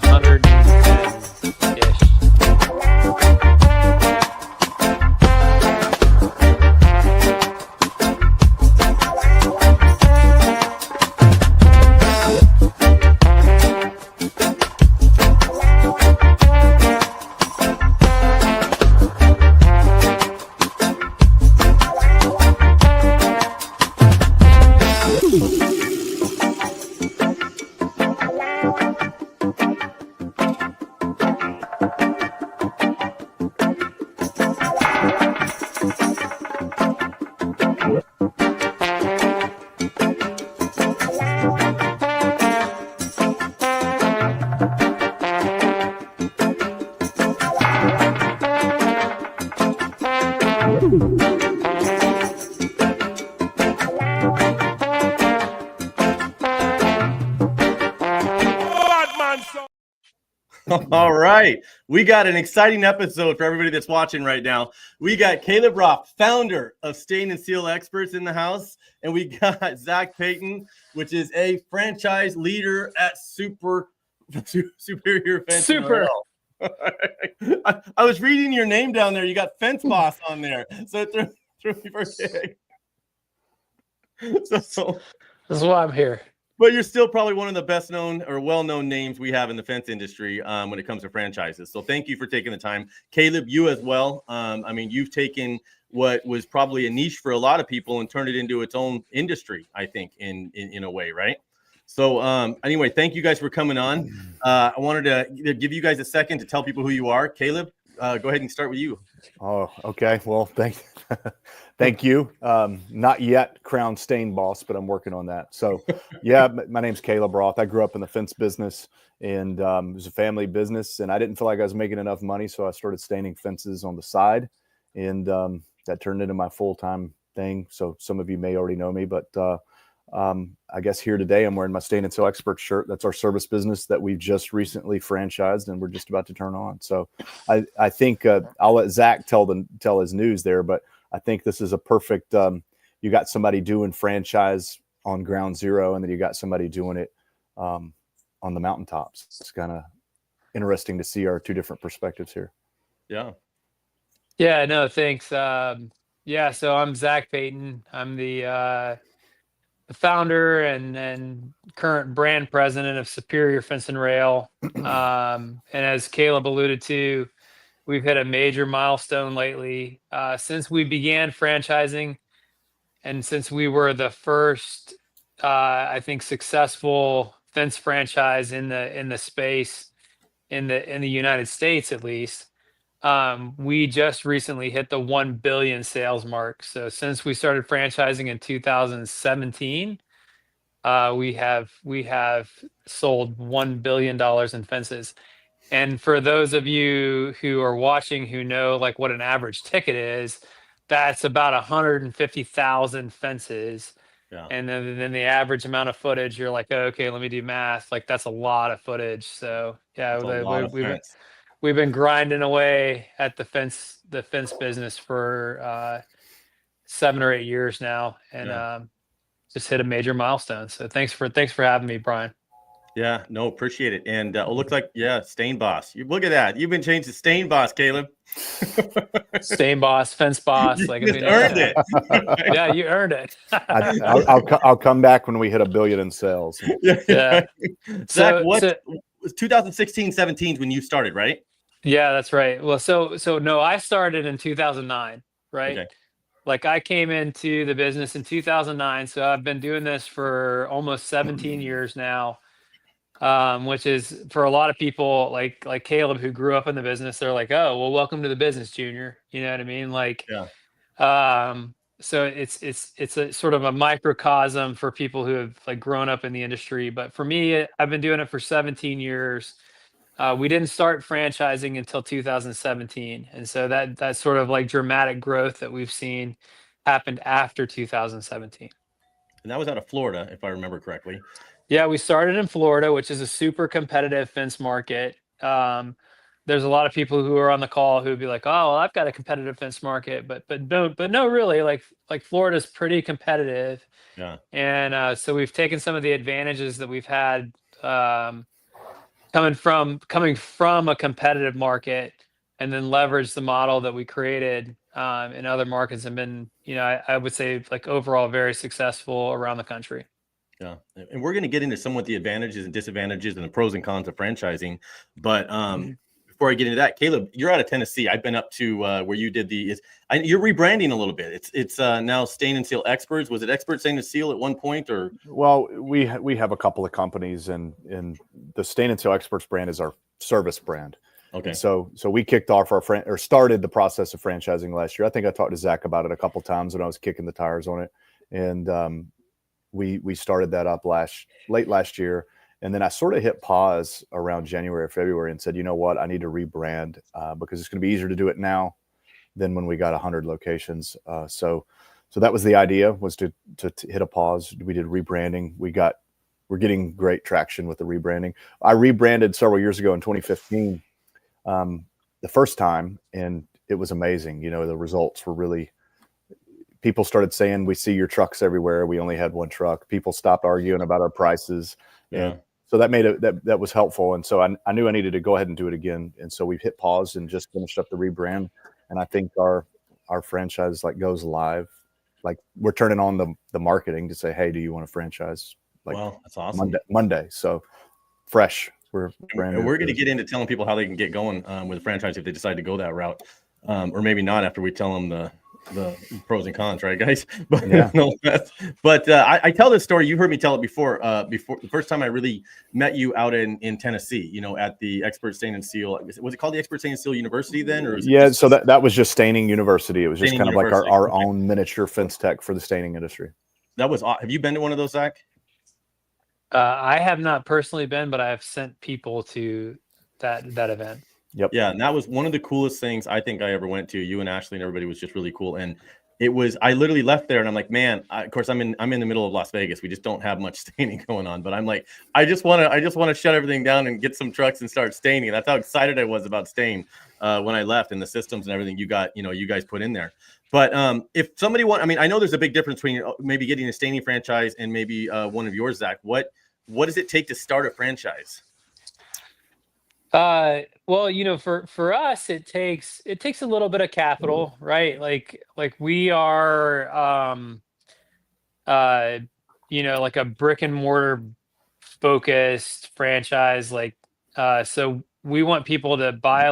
110-ish. All right. We got an exciting episode for everybody that's watching right now. We got Caleb Rothth, founder of Stain and Seal Experts, in the house. And we got Zach Peyton, which is a franchise leader at Superior Fence. Super. I was reading your name down there. You got Fence Boss on there. So it threw me for a kick. So This is why I'm here. But you're still probably one of the best known or well-known names we have in the fence industry when it comes to franchises. So thank you for taking the time. Caleb, you as well. I mean, you've taken what was probably a niche for a lot of people and turned it into its own industry, I think, in a way, right? So anyway, thank you guys for coming on. I wanted to give you guys a second to tell people who you are. Caleb, go ahead and start with you. Oh, okay. Well, thank you. Not yet Crown Stain Boss, but I'm working on that. So, yeah, my name's Caleb Rothth. I grew up in the fence business, and it was a family business, and I didn't feel like I was making enough money, so I started staining fences on the side, and that turned into my full-time thing. So some of you may already know me, but I guess here today I'm wearing my Stain and Seal Expert shirt. That's our service business that we've just recently franchised, and we're just about to turn on. So I think I'll let Zach tell his news there, but I think this is a perfect, you got somebody doing franchise on ground zero, and then you got somebody doing it on the mountaintops. It's kind of interesting to see our two different perspectives here. Yeah. Yeah, no, thanks. Yeah, so I'm Zach Peyton. I'm the founder and current brand president of Superior Fence and Rail. And as Caleb alluded to, we've hit a major milestone lately. Since we began franchising, and since we were the first, I think, successful fence franchise in the space in the United States, at least, we just recently hit the 1 billion sales mark. So since we started franchising in 2017, we have sold $1 billion in fences. And for those of you who are watching who know like what an average ticket is, that's about 150,000 fences. Yeah. And then the average amount of footage, you're like, oh, okay, let me do math. Like that's a lot of footage. So yeah, we've been grinding away at the fence business for 7 or 8 years now, and just hit a major milestone. So thanks for having me, Brian. Yeah, no, appreciate it. And it looks like, Stain Boss. Look at that. You've been changed to Stain Boss, Caleb. Stain Boss, Fence Boss. You earned it. Yeah, you earned it. I'll come back when we hit 1 billion in sales. Yeah. Zach, it was 2016, 17 when you started, right? Yeah, that's right. Well, so no, I started in 2009, right? Okay. Like I came into the business in 2009, so I've been doing this for almost 17 years now. Which is for a lot of people like Caleb who grew up in the business, they're like, oh, well, welcome to the business, Junior. You know what I mean? Like, so it's a sort of a microcosm for people who have like grown up in the industry. But for me, I've been doing it for 17 years. We didn't start franchising until 2017. And so that sort of like dramatic growth that we've seen happened after 2017. And that was out of Florida, if I remember correctly. Yeah, we started in Florida, which is a super competitive fence market. There's a lot of people who are on the call who would be like, "Oh, well, I've got a competitive fence market," but no, really, like Florida's pretty competitive. Yeah. And so we've taken some of the advantages that we've had coming from a competitive market, and then leverage the model that we created in other markets, and been, I would say, like, overall very successful around the country. Yeah, and we're going to get into somewhat the advantages and disadvantages and the pros and cons of franchising. But before I get into that, Caleb, you're out of Tennessee. I've been up to where you did you're rebranding a little bit. It's now Stain and Seal Experts. Was it Expert Stain and Seal at one point, or? Well, we have a couple of companies, and the Stain and Seal Experts brand is our service brand. Okay. So we kicked off started the process of franchising last year. I think I talked to Zach about it a couple of times when I was kicking the tires on it, and we started that up late last year. And then I sort of hit pause around January or February and said, you know what, I need to rebrand because it's going to be easier to do it now than when we got 100 locations. So that was the idea, was to hit a pause. We did rebranding. We're getting great traction with the rebranding. I rebranded several years ago in 2015, the first time, and it was amazing. The results were really. People started saying, we see your trucks everywhere. We only had one truck. People stopped arguing about our prices. Yeah. And so that made that was helpful. And so I knew I needed to go ahead and do it again. And so we've hit pause and just finished up the rebrand. And I think our franchise goes live. Like, we're turning on the marketing to say, hey, do you want a franchise? Wow, that's awesome. Monday. So fresh. We're going to get into telling people how they can get going with a franchise if they decide to go that route, or maybe not after we tell them the pros and cons, right, guys? But yeah. I tell this story. You heard me tell it before the first time I really met you out in Tennessee, at the Expert Stain and Seal. Was it called the Expert Stain and Seal University then? Or so that was just Staining University. It was just kind of like our own miniature fence tech for the staining industry. That was. Have you been to one of those, Zach? I have not personally been, but I have sent people to that event. Yep. Yeah, and that was one of the coolest things I think I ever went to. You and Ashley and everybody was just really cool. And it was, I literally left there and I'm like, man, of course I'm in the middle of Las Vegas. We just don't have much staining going on. But I'm like, I just want to shut everything down and get some trucks and start staining. That's how excited I was about stain when I left, and the systems and everything you guys put in there. But if somebody I know there's a big difference between maybe getting a staining franchise and maybe one of yours, Zach. What does it take to start a franchise? Well, for us, it takes a little bit of capital, right? Like we are, like a brick and mortar focused franchise. So we want people to buy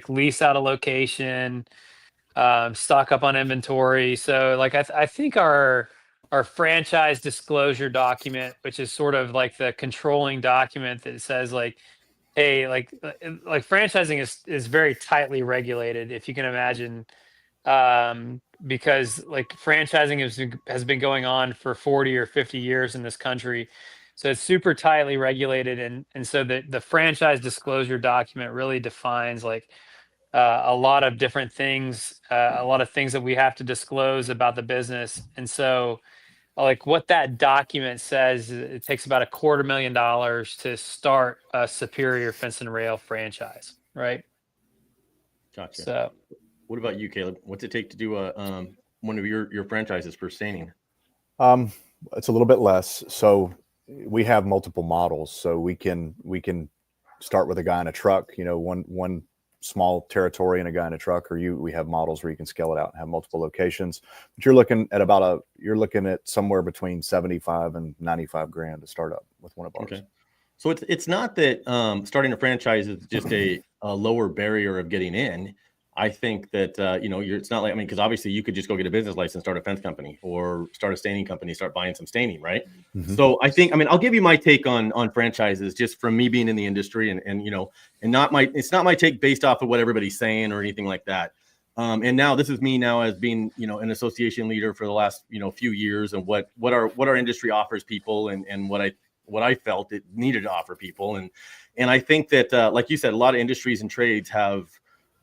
lease out a location, stock up on inventory. So I think our franchise disclosure document, which is sort of like the controlling document that says hey, franchising is very tightly regulated, if you can imagine, because franchising has been going on for 40 or 50 years in this country. So it's super tightly regulated. And so the franchise disclosure document really defines a lot of different things, a lot of things that we have to disclose about the business. And so what that document says, it takes about $250,000 to start a Superior Fence and Rail franchise, right? Gotcha. So, what about you, Caleb? What's it take to do one of your franchises for staining? It's a little bit less. So we have multiple models. So we can start with a guy in a truck, one small territory and a guy in a truck, or we have models where you can scale it out and have multiple locations. But you're looking at somewhere between 75 and 95 grand to start up with one of ours. Okay. So it's not that starting a franchise is just a lower barrier of getting in. I think that it's not because obviously you could just go get a business license, start a fence company, or start a staining company, start buying some staining, right? Mm-hmm. So I think I'll give you my take on franchises, just from me being in the industry, and it's not my take based off of what everybody's saying or anything like that. And now this is me now as being an association leader for the last few years, and what our industry offers people, and what I felt it needed to offer people, and I think that like you said, a lot of industries and trades have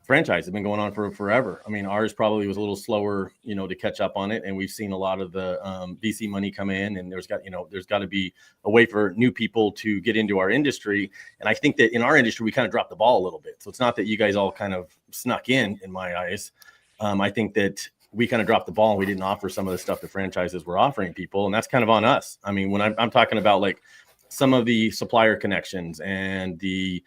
franchise has been going on for forever. Ours probably was a little slower, to catch up on it. And we've seen a lot of the VC money come in, and there's got to be a way for new people to get into our industry. And I think that in our industry, we kind of dropped the ball a little bit. So it's not that you guys all kind of snuck in my eyes. I think that we kind of dropped the ball and we didn't offer some of the stuff that franchises were offering people. And that's kind of on us. When I'm talking about some of the supplier connections and the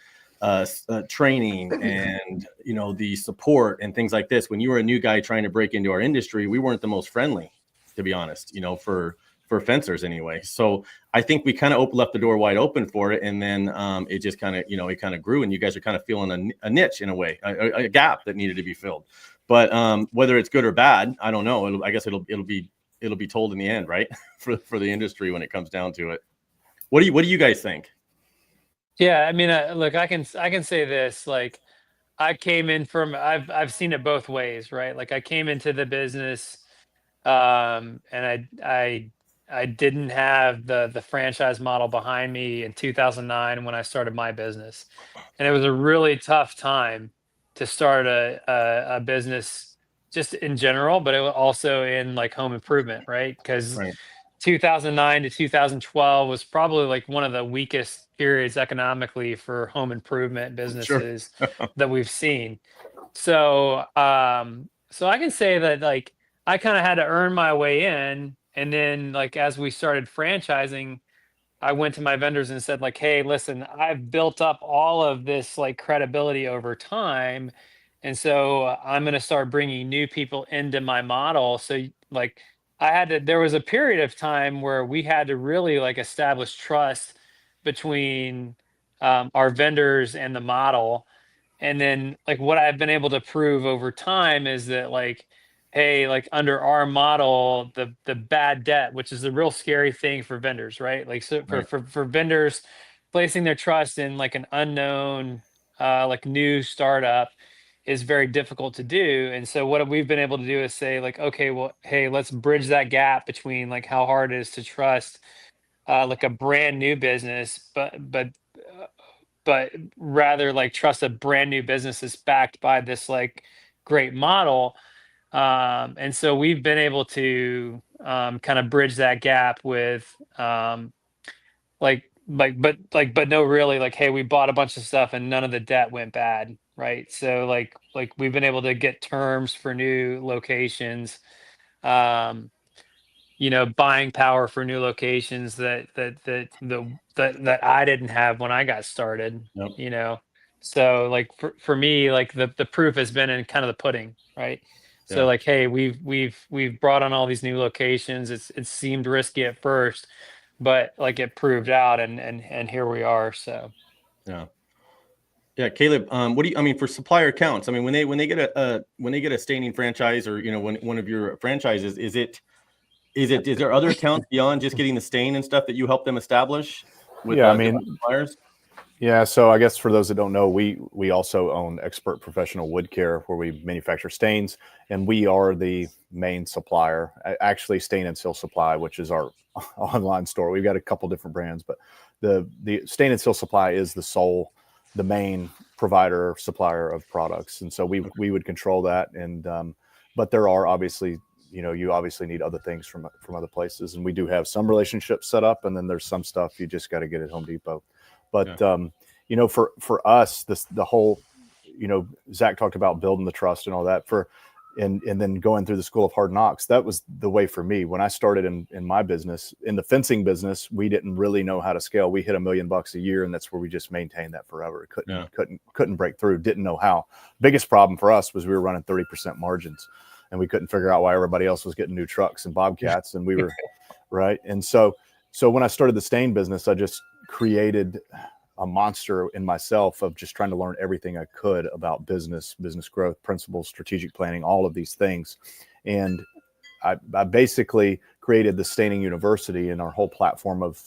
training and, you know, the support and things like this. When you were a new guy trying to break into our industry, we weren't the most friendly, to be honest, you know, for fencers anyway. So I think we kind of left the door wide open for it. And then it just kind of, you know, it kind of grew, and you guys are kind of feeling a niche in a way, a gap that needed to be filled. But whether it's good or bad, I don't know. I guess it'll be told in the end, right? for the industry when it comes down to it. What do you guys think? Yeah, I mean, look, I can say this. Like, I came in from I've seen it both ways, right? Like, I came into the business, and I didn't have the franchise model behind me in 2009 when I started my business, and it was a really tough time to start a business just in general, but it was also in like home improvement, right? Because Right. 2009 to 2012 was probably like one of the weakest periods economically for home improvement Sure. businesses that we've seen. So, so I can say that like I kind of had to earn my way in, and then like as we started franchising, I went to my vendors and said like, "Hey, listen, I've built up all of this like credibility over time, and so I'm going to start bringing new people into my model." So like I had to there was a period of time where we had to really like establish trust between our vendors and the model. And then like what I've been able to prove over time is that like, hey, like under our model, the bad debt, which is the real scary thing for vendors, right? Like so Right. for vendors placing their trust in like an unknown like new startup is very difficult to do. And so what we've been able to do is say like, okay, well, hey, let's bridge that gap between like how hard it is to trust like a brand new business, uh, but rather like trust a brand new business that's backed by this like great model. And so we've been able to kind of bridge that gap with but no, really, like, hey, we bought a bunch of stuff and none of the debt went bad, right? So like we've been able to get terms for new locations, um, you know, buying power for new locations that I didn't have when I got started, Yep. you know. So like for me, like the proof has been in kind of the pudding, right? So Yeah. like, hey, we've brought on all these new locations. It seemed risky at first, but like it proved out, and here we are. So Yeah. Yeah, Caleb. What do you? I mean, for supplier accounts. I mean, when they get a staining franchise, or you know, when one of your franchises, is there other accounts beyond just getting the stain and stuff that you help them establish with Yeah, I different mean, suppliers? yeah. So I guess for those that don't know, we also own Expert Professional Wood Care, where we manufacture stains, and we are the main supplier. Actually, Stain and Seal Supply, which is our online store. We've got a couple different brands, but the Stain and Seal Supply is the main provider supplier of products, and so we would control that. And but there are obviously, you know, you obviously need other things from other places, and we do have some relationships set up, and then there's some stuff you just got to get at Home Depot. But you know, for us, the whole, you know, Zach talked about building the trust and all that and then going through the school of hard knocks. That was the way for me when I started in my business, in the fencing business. We didn't really know how to scale. We hit $1 million a year, and that's where we just maintained that forever. Couldn't break through. Didn't know how. Biggest problem for us was we were running 30% margins, and we couldn't figure out why everybody else was getting new trucks and Bobcats, and we were right. And so when I started the stain business, I just created a monster in myself of just trying to learn everything I could about business growth, principles, strategic planning, all of these things. And I basically created the Staining University and our whole platform of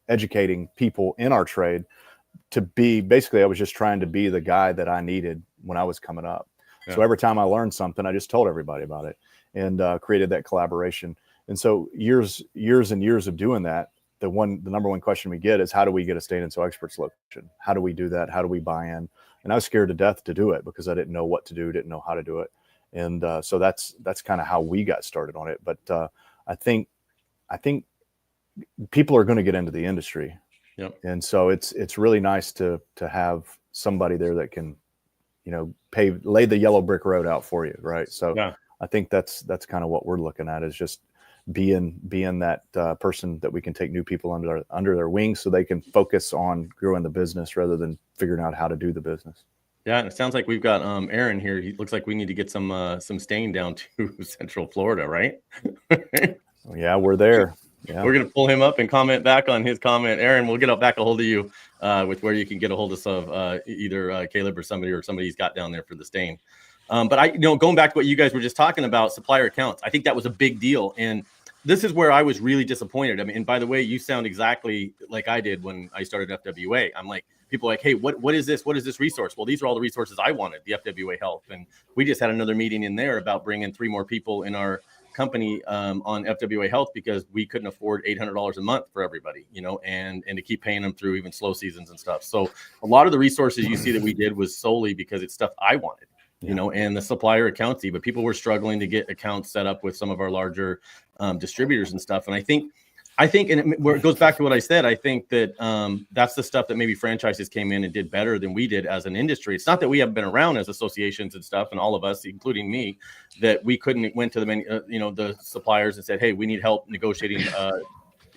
educating people in our trade to be, basically, I was just trying to be the guy that I needed when I was coming up. Yeah. So every time I learned something, I just told everybody about it, and created that collaboration. And so years and years of doing that, the number one question we get is, how do we get a Stain and Seal Experts location? How do we do that? How do we buy in? And I was scared to death to do it because I didn't know what to do, didn't know how to do it. And so that's kind of how we got started on it. But I think people are going to get into the industry. Yep. And so it's really nice to have somebody there that can, you know, lay the yellow brick road out for you. Right. So yeah. I think that's kind of what we're looking at, is just being that person that we can take new people under their wings so they can focus on growing the business rather than figuring out how to do the business. Yeah, and it sounds like we've got Aaron here. He looks like we need to get some staying down to Central Florida, right? Yeah, we're there. Yeah. We're gonna pull him up and comment back on his comment. Aaron, we'll get back a hold of you with where you can get a hold of either Caleb or somebody he's got down there for the stain. But going back to what you guys were just talking about, supplier accounts, I think that was a big deal. And this is where I was really disappointed. I mean, and by the way, you sound exactly like I did when I started FWA. I'm like, people are like, hey, what is this? What is this resource? Well, these are all the resources I wanted, the FWA help. And we just had another meeting in there about bringing 3 more people in our company on FWA Health because we couldn't afford $800 a month for everybody, and to keep paying them through even slow seasons and stuff. So a lot of the resources you see that we did was solely because it's stuff I wanted. And the supplier accounts, but people were struggling to get accounts set up with some of our larger distributors and stuff. And I think, and where it goes back to what I said, I think that that's the stuff that maybe franchises came in and did better than we did as an industry. It's not that we haven't been around as associations and stuff, and all of us, including me, that we went to the suppliers and said, hey, we need help negotiating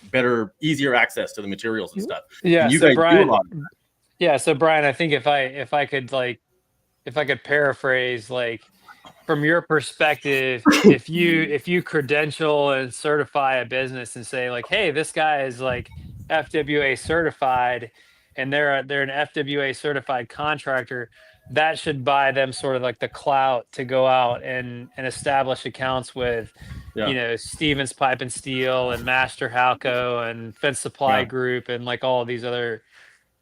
better, easier access to the materials and stuff. Yeah. And you so guys Brian, do a lot of that. Yeah. So Brian, I think if I could paraphrase, like, from your perspective, if you credential and certify a business and say, like, hey, this guy is like FWA certified and they're an FWA certified contractor, that should buy them sort of like the clout to go out and establish accounts with, Stevens Pipe and Steel and Master Halco and Fence Supply Group and like all of these other.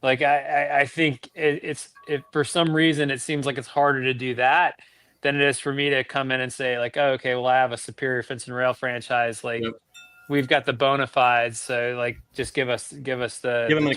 Like, I think it's for some reason it seems like it's harder to do that than it is for me to come in and say, like, oh, okay, well, I have a Superior Fence and Rail franchise. Like, we've got the bona fides, so like, just give us the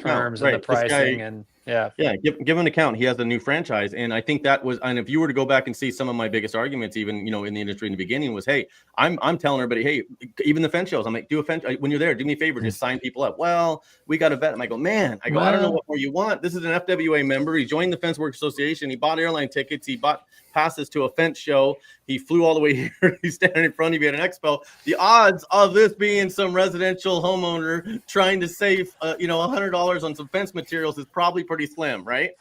terms and the pricing, and give him an account. He has a new franchise, and I think that was. And if you were to go back and see some of my biggest arguments, even in the industry in the beginning, was, hey, I'm telling everybody, hey, even the fence shows, I'm like, do a fence when you're there, do me a favor, just sign people up. Well, we got a vet. I go, I don't know what more you want. This is an FWA member. He joined the Fence Work Association. He bought airline tickets. He bought passes to a fence show. He flew all the way here. He's standing in front of you at an expo. The odds of this being some residential homeowner trying to save, $100 on some fence materials is probably pretty slim, right?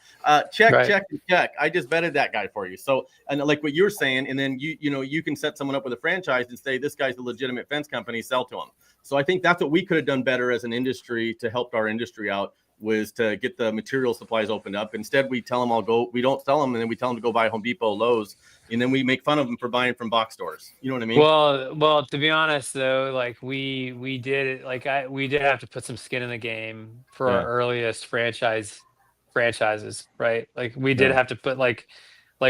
Check. I just vetted that guy for you. So, and like what you're saying, and then you can set someone up with a franchise and say, this guy's a legitimate fence company, sell to him. So I think that's what we could have done better as an industry to help our industry out, was to get the material supplies opened up. Instead, we tell them we don't sell them, and then we tell them to go buy Home Depot, Lowe's, and then we make fun of them for buying from box stores. You know what I mean? Well, to be honest though, like we did have to put some skin in the game for our earliest franchises, right? Like we did have to put like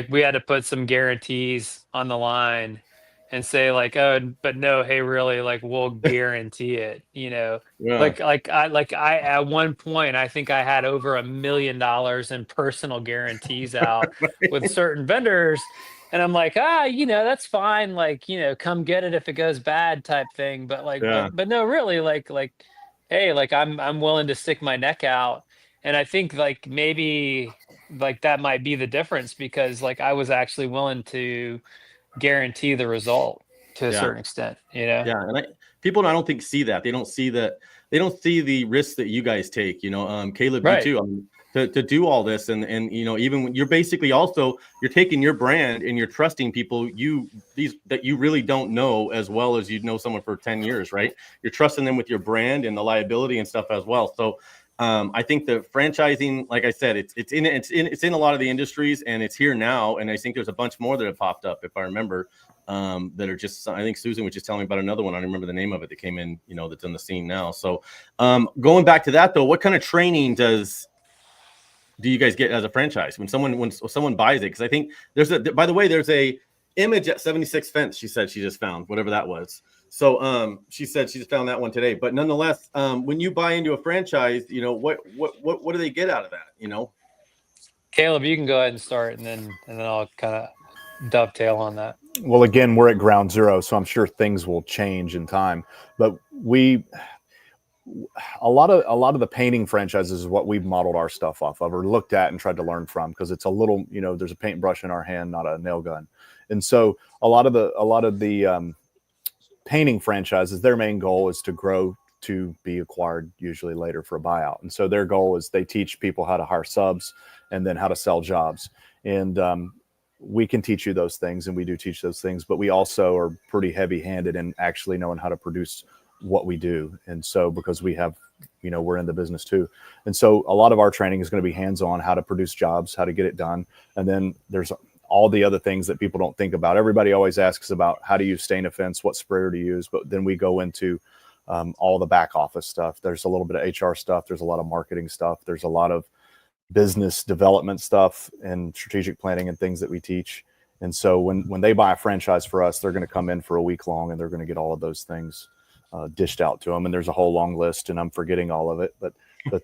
we had to put some guarantees on the line and say, like, oh, but no, hey, really, like, we'll guarantee it, Like I at one point, I think I had over $1 million in personal guarantees out with certain vendors. And I'm like, that's fine. Like, come get it if it goes bad type thing. But like, but no, really, like, hey, like I'm willing to stick my neck out. And I think like maybe like that might be the difference, because like I was actually willing to guarantee the result to a certain extent, and people I don't think see that. They don't see the risks that you guys take, Caleb, you too. To do all this, and even when you're basically also, you're taking your brand and you're trusting people that you really don't know as well as you'd know someone for 10 years, right? You're trusting them with your brand and the liability and stuff as well. So I think the franchising, like I said, it's in a lot of the industries, and it's here now. And I think there's a bunch more that have popped up, if I remember, that are just. I think Susan was just telling me about another one. I don't remember the name of it that came in, that's in the scene now. So going back to that though, what kind of training do you guys get as a franchise when someone buys it? Because I think there's a image at 76 Fence. She said she just found whatever that was. So she said she just found that one today. But nonetheless, when you buy into a franchise, what do they get out of that? Caleb, you can go ahead and start, and then I'll kind of dovetail on that. Well, again, we're at ground zero, so I'm sure things will change in time. But a lot of the painting franchises is what we've modeled our stuff off of, or looked at and tried to learn from, because it's a little, there's a paintbrush in our hand, not a nail gun. And so a lot of the painting franchises, their main goal is to grow to be acquired usually later for a buyout. And so their goal is they teach people how to hire subs and then how to sell jobs. And we can teach you those things, and we do teach those things, but we also are pretty heavy handed in actually knowing how to produce what we do. And so because we have, we're in the business too. And so a lot of our training is going to be hands-on, how to produce jobs, how to get it done. And then there's all the other things that people don't think about. Everybody always asks about how to use stain a fence, what sprayer to use, but then we go into all the back office stuff. There's a little bit of HR stuff. There's a lot of marketing stuff. There's a lot of business development stuff and strategic planning and things that we teach. And so when they buy a franchise for us, they're going to come in for a week long, and they're going to get all of those things dished out to them. And there's a whole long list, and I'm forgetting all of it, but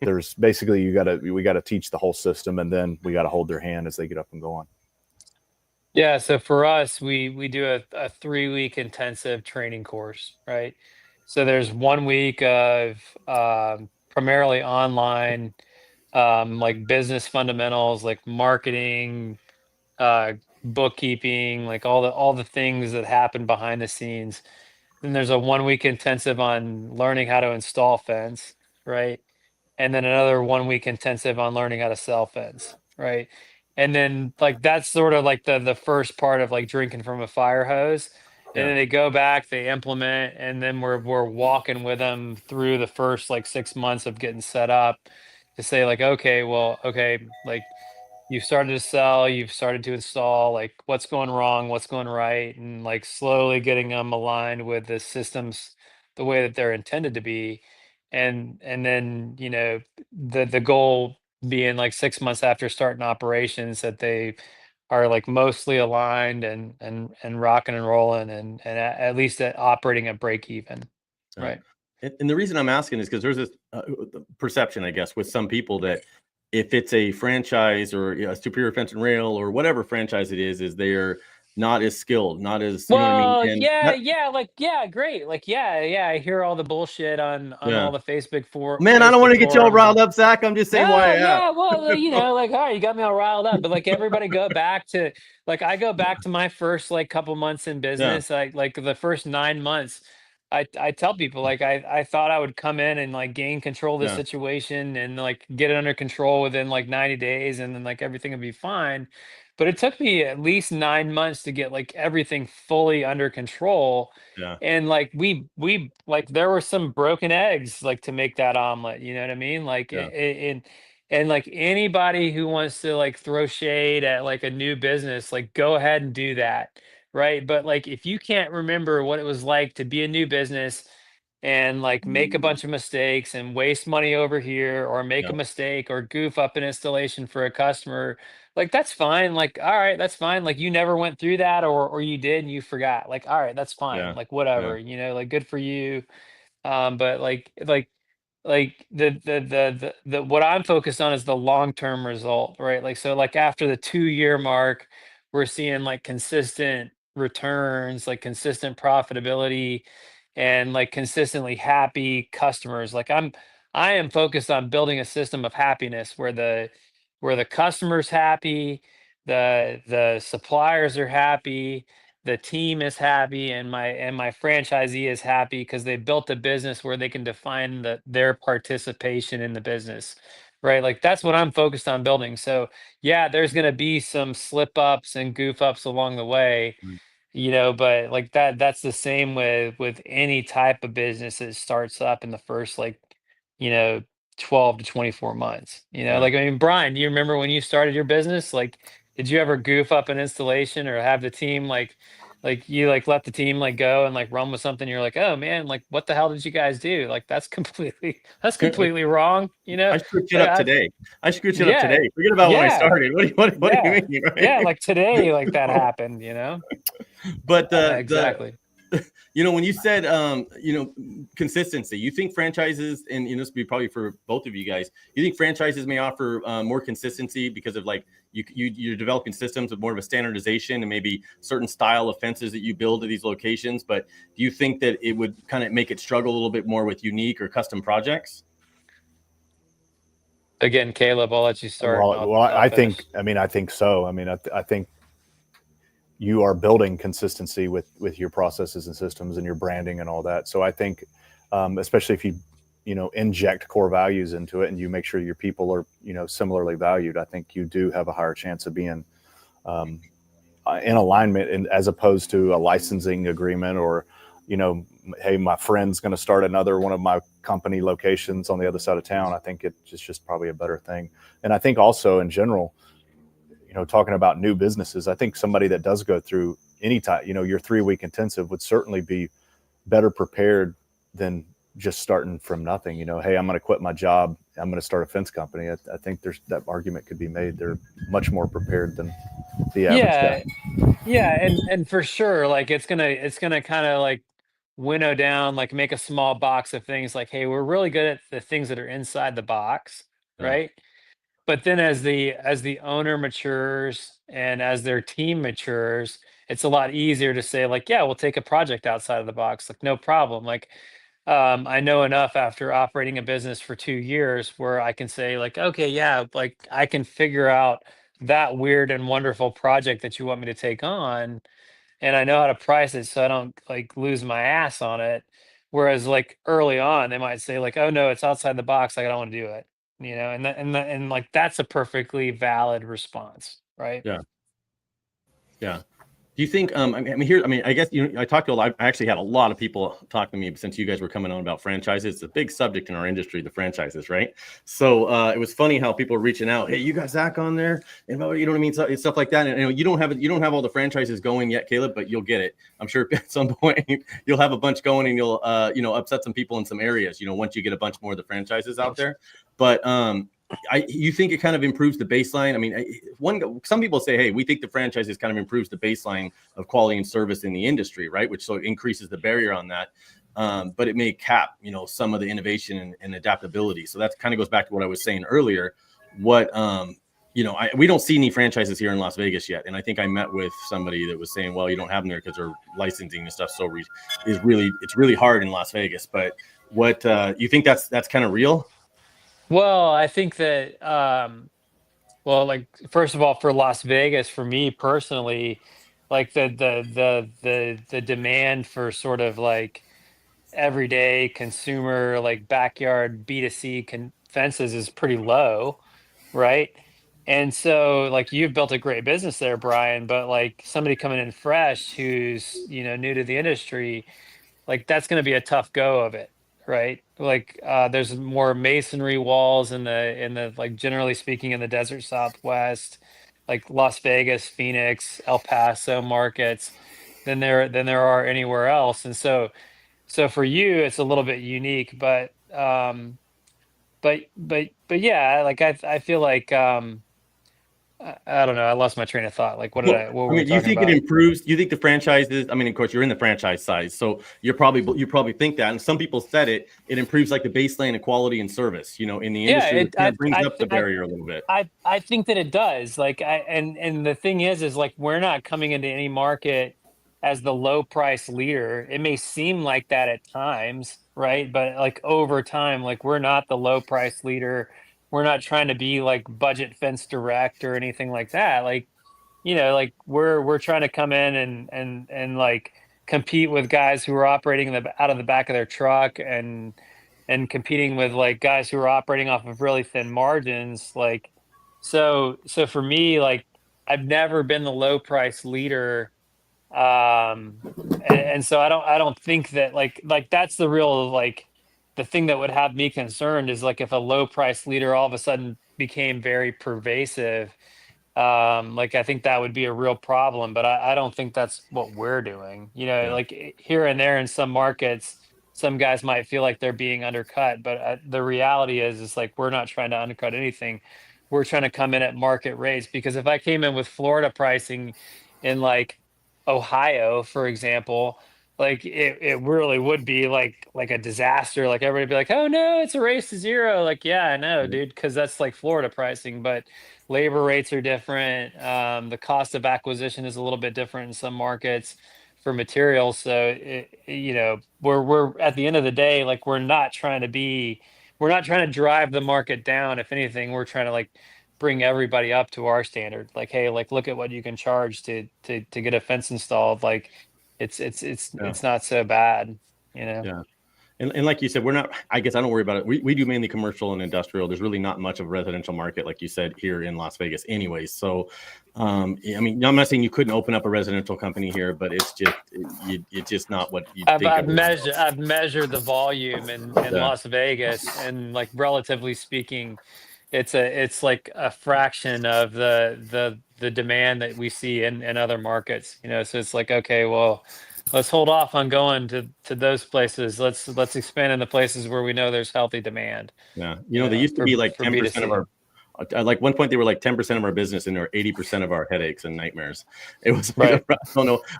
there's basically, we got to teach the whole system, and then we got to hold their hand as they get up and go on. Yeah, so for us, we do a 3-week intensive training course, right? So there's 1 week of primarily online, like business fundamentals, like marketing, bookkeeping, like all the things that happen behind the scenes. Then there's a 1 week intensive on learning how to install fence, right? And then another 1 week intensive on learning how to sell fence, right? And then like that's sort of like the first part of like drinking from a fire hose. And Yeah. then they go back, they implement, and then we're walking with them through the first like 6 months of getting set up to say like, okay, well, okay, like you've started to sell, you've started to install, like what's going wrong, what's going right, and like slowly getting them aligned with the systems the way that they're intended to be. And then, the goal being like 6 months after starting operations that they are like mostly aligned and rocking and rolling and at least at operating at break even. Yeah. Right. And the reason I'm asking is because there's this perception, I guess, with some people that if it's a franchise or a Superior Fence and Rail or whatever franchise it is they're not as skilled, not as, you know what I mean? Well, And yeah, great. Like, yeah, I hear all the bullshit on yeah, all the man, I don't want Facebook to get you all forums riled and up, Zach. I'm just saying why no, I asked. yeah, well, like, all right, you got me all riled up. But like everybody go back to like I go back to my first like couple months in Yeah, business. Like the first 9 months, I tell people like I thought I would come in and like gain control of the yeah, situation and like get it under control within like 90 days and then like everything would be fine. But it took me at least 9 months to get like everything fully under control. yeah, And like we like there were some broken eggs like to make that omelet, you know what I mean? Like yeah, and like anybody who wants to like throw shade at like a new business, like go ahead and do that. Right. But like if you can't remember what it was like to be a new business and like make a bunch of mistakes and waste money over here or make yeah, a mistake or goof up an installation for a customer, like that's fine. Like, all right, that's fine. Like you never went through that or you did and you forgot. Like, all right, that's fine. yeah, Like yeah, whatever, like good for you. But like the what I'm focused on is the long-term result, right? Like so like after the 2-year mark, we're seeing like consistent returns, like consistent profitability and like consistently happy customers. Like I am focused on building a system of happiness where the customer's happy, the suppliers are happy, the team is happy and my franchisee is happy because they built a business where they can define their participation in the business, right? Like that's what I'm focused on building. So yeah, there's going to be some slip ups and goof ups along the way, mm, but like that's the same with any type of business that starts up in the first like you know 12 to 24 months. yeah. Like I mean, Brian, do you remember when you started your business? Like did you ever goof up an installation or have the team like you like let the team like go and like run with something, you're like, oh man, like what the hell did you guys do? Like that's completely wrong, I screwed shit like up I today. I screwed shit up yeah today. Forget about when I yeah started. What do you yeah mean, yeah right? like today like that happened. But the Exactly. when you said consistency, you think franchises, and this would be probably for both of you guys, you think franchises may offer more consistency because of like you're developing systems with more of a standardization and maybe certain style of fences that you build at these locations, but do you think that it would kind of make it struggle a little bit more with unique or custom projects? Again, Caleb, I'll let you start and Well, I'll I finish. think, I think so. I mean, I think you are building consistency with your processes and systems and your branding and all that. So I think, especially if you inject core values into it and you make sure your people are similarly valued, I think you do have a higher chance of being in alignment, as opposed to a licensing agreement, or hey, my friend's going to start another one of my company locations on the other side of town. I think it's just probably a better thing. And I think also in general, talking about new businesses, I think somebody that does go through any type, your 3-week intensive would certainly be better prepared than just starting from nothing. Hey, I'm going to quit my job, I'm going to start a fence company. I think that argument could be made. They're much more prepared than the average Yeah, guy. yeah, and for sure, like it's gonna kind of like winnow down, like make a small box of things. Like, hey, we're really good at the things that are inside the box, Yeah. right? But then as the owner matures and as their team matures, it's a lot easier to say like, yeah, we'll take a project outside of the box, like no problem. Like, I know enough after operating a business for 2 years where I can say like, okay, yeah, like I can figure out that weird and wonderful project that you want me to take on, and I know how to price it so I don't like lose my ass on it. Whereas like early on, they might say like, "Oh no, it's outside the box. Like I don't want to do it," and like that's a perfectly valid response, right? Yeah. Yeah. Do you think, I guess, I talked to I actually had a lot of people talk to me since you guys were coming on about franchises. It's a big subject in our industry, the franchises, right? So it was funny how people were reaching out. Hey, you got Zach on there, and you know what I mean, stuff like that. And you don't have all the franchises going yet, Caleb, but you'll get it. I'm sure at some point you'll have a bunch going, and you'll upset some people in some areas. Once you get a bunch more of the franchises out there, but you think it kind of improves the baseline? I mean, some people say, hey, we think the franchises kind of improves the baseline of quality and service in the industry, right? Which so increases the barrier on that. But it may cap, some of the innovation and adaptability. So that kind of goes back to what I was saying earlier. We don't see any franchises here in Las Vegas yet. And I think I met with somebody that was saying, well, you don't have them there because they're licensing and stuff. So it's really hard in Las Vegas. But what you think that's kind of real? Well, I think that well, like first of all, for Las Vegas, for me personally, like the demand for sort of like everyday consumer like backyard B2C fences is pretty low, right? And so like you've built a great business there, Brian, but like somebody coming in fresh who's, new to the industry, like that's going to be a tough go of it, right? Like there's more masonry walls in the like generally speaking in the desert Southwest, like Las Vegas, Phoenix, El Paso markets than there are anywhere else. And so for you it's a little bit unique, but yeah, like I feel like I don't know, I lost my train of thought. Like Well, what I were we mean, do you talking think it about? improves? Do you think the franchises? I mean, of course, you're in the franchise side, so you probably think that. And some people said it improves like the baseline of quality and service, in the Yeah, industry, which it kind of brings up the barrier a little bit. I think that it does. Like and the thing is like we're not coming into any market as the low price leader. It may seem like that at times, right? But like over time, like we're not the low price leader. We're not trying to be like budget fence direct or anything like that. Like, like we're trying to come in and like compete with guys who are operating out of the back of their truck and competing with like guys who are operating off of really thin margins. Like, so for me, like I've never been the low price leader. And so I don't think that like that's the real like the thing that would have me concerned is like if a low price leader all of a sudden became very pervasive. Like I think that would be a real problem, but I don't think that's what we're doing. Yeah. Like here and there in some markets, some guys might feel like they're being undercut, but the reality is like we're not trying to undercut anything. We're trying to come in at market rates, because if I came in with Florida pricing in like Ohio, for example, like it really would be like a disaster. Like everybody would be like, "Oh no, it's a race to zero." Like, yeah, I know, dude, because that's like Florida pricing, but labor rates are different. The cost of acquisition is a little bit different in some markets for materials. So we're at the end of the day, like we're not trying to drive the market down. If anything, we're trying to like bring everybody up to our standard. Like, hey, like look at what you can charge to get a fence installed. Like, it's not so bad, you know. Yeah. And like you said, we're not, I guess I don't worry about it. We do mainly commercial and industrial. There's really not much of a residential market, like you said, here in Las Vegas anyways. So, I mean, I'm not saying you couldn't open up a residential company here, but it's just not what you think. I've measured the volume in Yeah. Las Vegas, and like relatively speaking, it's like a fraction of the demand that we see in other markets, you know. So it's like, okay, well, let's hold off on going to those places. Let's expand in the places where we know there's healthy demand. Yeah. You know, they used to be like 10% of our, like one point they were like 10% of our business and they were 80% of our headaches and nightmares. It was like, Right.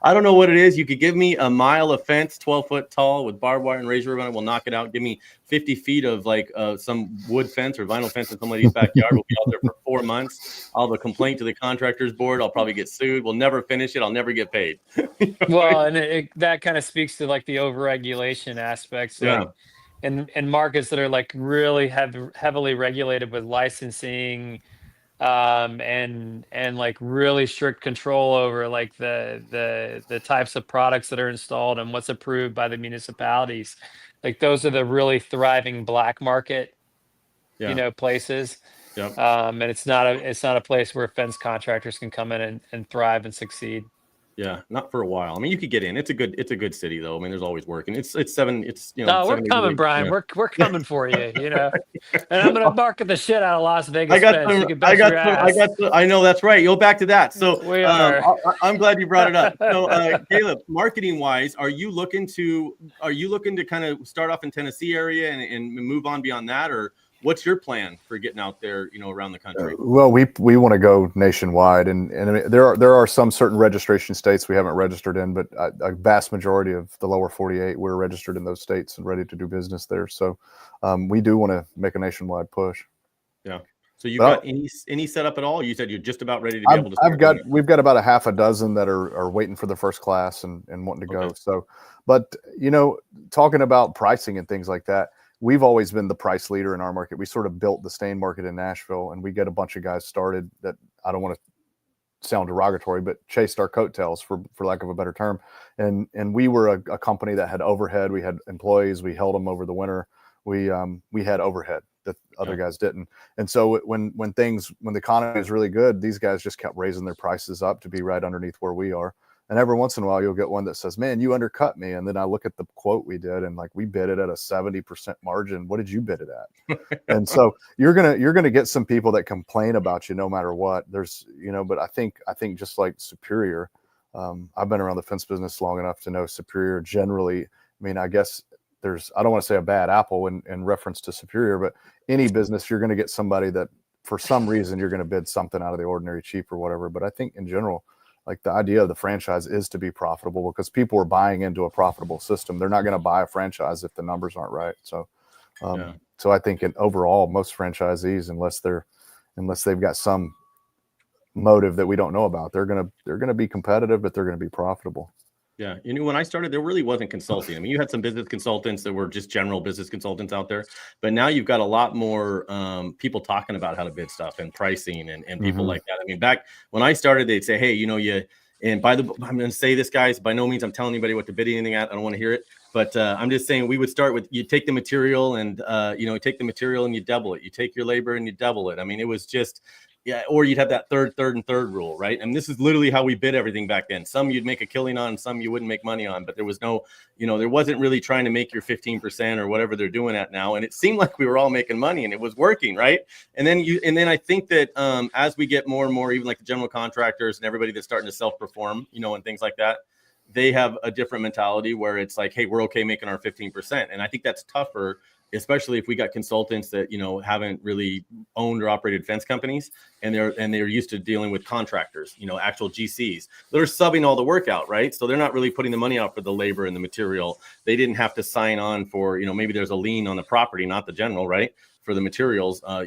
I don't know what it is. You could give me a mile of fence, 12 foot tall with barbed wire and razor ribbon. We'll knock it out. Give me 50 feet of like some wood fence or vinyl fence in somebody's backyard. We'll be out there for 4 months. I'll have a complaint to the contractors board. I'll probably get sued. We'll never finish it. I'll never get paid. Well, and that kind of speaks to like the overregulation aspects. Yeah. Like, in markets that are like really heavily regulated with licensing, and like really strict control over like the types of products that are installed and what's approved by the municipalities. Like those are the really thriving black market, Yeah. you know, places. Yep. And it's not a place where fence contractors can come in and thrive and succeed. Yeah, not for a while. I mean, you could get in. It's a good city though. I mean, there's always work, and it's 7. It's, you know. No, we're 7 days a coming, week. Brian. Yeah. We're coming for you. You know, and I'm gonna market the shit out of Las Vegas. I got fence. some. You can bet your ass. I know that's right. You'll back to that. So We are. I'm glad you brought it up. So Caleb, marketing wise, are you looking to kind of start off in Tennessee area and move on beyond that, or what's your plan for getting out there, you know, around the country? Well, we want to go nationwide, and I mean, there are some certain registration states we haven't registered in, but a vast majority of the lower 48 we're registered in those states and ready to do business there. So we do want to make a nationwide push. Yeah. So you've got any setup at all? You said you're just about ready to be able to. We've got about a half a dozen that are waiting for the first class and wanting to go. Okay. So, but you know, talking about pricing and things like that, we've always been the price leader in our market. We sort of built the stain market in Nashville, and we get a bunch of guys started that, I don't want to sound derogatory, but chased our coattails for lack of a better term. And we were a company that had overhead. We had employees. We held them over the winter. We had overhead that other guys didn't. And so when the economy is really good, these guys just kept raising their prices up to be right underneath where we are. And every once in a while, you'll get one that says, man, you undercut me. And then I look at the quote we did, and like, we bid it at a 70% margin. What did you bid it at? And so you're going to get some people that complain about you no matter what. There's, you know, but I think just like Superior, I've been around the fence business long enough to know Superior generally. I mean, I guess I don't want to say a bad apple in reference to Superior, but any business, you're going to get somebody that for some reason you're going to bid something out of the ordinary cheap or whatever. But I think in general, like, the idea of the franchise is to be profitable, because people are buying into a profitable system. They're not going to buy a franchise if the numbers aren't right. So, so I think overall, most franchisees, unless they've got some motive that we don't know about, they're going to be competitive, but they're going to be profitable. Yeah. You know, when I started, there really wasn't consulting. I mean, you had some business consultants that were just general business consultants out there, but now you've got a lot more people talking about how to bid stuff and pricing and people like that. I mean, back when I started, they'd say, hey, you know, I'm going to say this, guys, by no means I'm telling anybody what to bid anything at. I don't want to hear it, but I'm just saying we would start with, you take the material and, you take the material and you double it. You take your labor and you double it. I mean, it was just, yeah, or you'd have that third rule, right? And this is literally how we bid everything back then. Some you'd make a killing on, some you wouldn't make money on, but there was no, there wasn't really trying to make your 15% or whatever they're doing at now. And it seemed like we were all making money and it was working, right? And then I think that as we get more and more, even like the general contractors and everybody that's starting to self-perform, and things like that, they have a different mentality where it's like, hey, we're okay making our 15%. And I think that's tougher, especially if we got consultants that, haven't really owned or operated fence companies, and they're used to dealing with contractors, actual GCs. They're subbing all the work out, right? So they're not really putting the money out for the labor and the material. They didn't have to sign on for, maybe there's a lien on the property, not the general, right? For the materials, a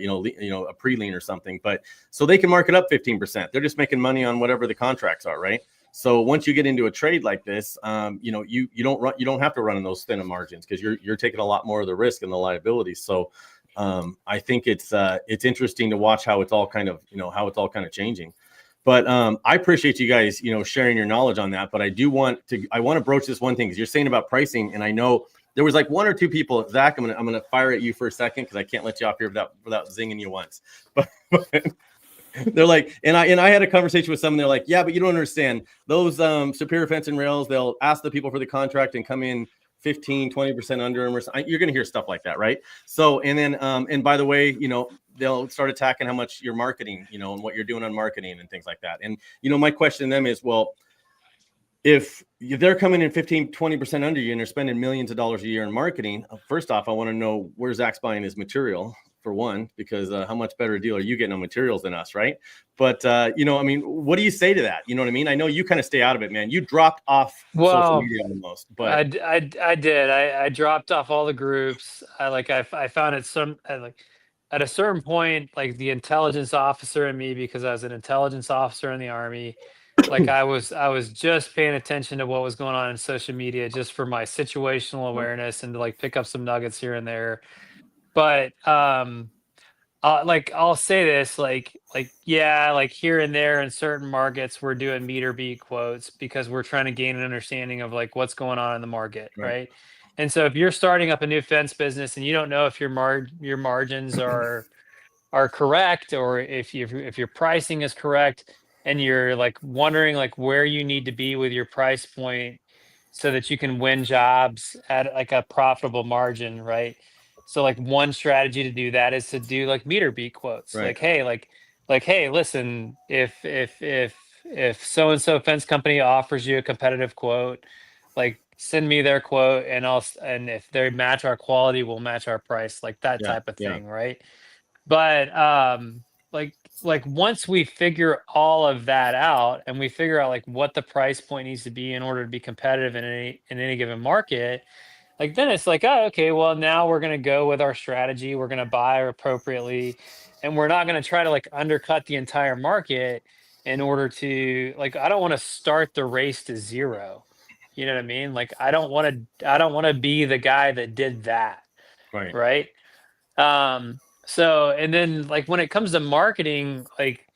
pre-lien or something. But so they can mark it up 15%. They're just making money on whatever the contracts are, right? So once you get into a trade like this, you don't have to run in those thin of margins, because you're taking a lot more of the risk and the liability. So, I think it's interesting to watch how it's all kind of changing. But I appreciate you guys, sharing your knowledge on that. But I want to broach this one thing, because you're saying about pricing, and I know there was like one or two people. Zach, I'm gonna fire at you for a second, because I can't let you off here without zinging you once. But they're like, and I had a conversation with someone. They're like, yeah, but you don't understand. Those Superior Fence and Rails, they'll ask the people for the contract and come in 15-20% under them, or something. You're going to hear stuff like that, right? So, and then and by the way, they'll start attacking how much you're marketing, and what you're doing on marketing and things like that. And my question to them is, well, if they're coming in 15-20% under you and they're spending millions of dollars a year in marketing, first off, I want to know where Zach's buying his material, for one, because how much better a deal are you getting on materials than us, right? But what do you say to that? You know what I mean? I know you kind of stay out of it, man. You dropped off social media the most, but I did. I dropped off all the groups. I found it at a certain point, like the intelligence officer in me, because I was an intelligence officer in the Army. Like I was just paying attention to what was going on in social media, just for my situational awareness and to like pick up some nuggets here and there. But I'll say this, yeah, like here and there in certain markets, we're doing meter beat quotes because we're trying to gain an understanding of like what's going on in the market, right? And so if you're starting up a new fence business and you don't know if your margins are correct, or if your pricing is correct, and you're like wondering like where you need to be with your price point so that you can win jobs at like a profitable margin, right? So like one strategy to do that is to do like meter beat quotes. Right. Like hey, listen, if so and so fence company offers you a competitive quote, like send me their quote, and if they match our quality, we'll match our price, like that type of thing, right? But like once we figure all of that out, and we figure out like what the price point needs to be in order to be competitive in any given market, like then it's like, oh, okay, well now we're going to go with our strategy. We're going to buy appropriately, and we're not going to try to like undercut the entire market in order to, like, I don't want to start the race to zero. You know what I mean? Like I don't want to be the guy that did that. Right. So, and then like when it comes to marketing, like,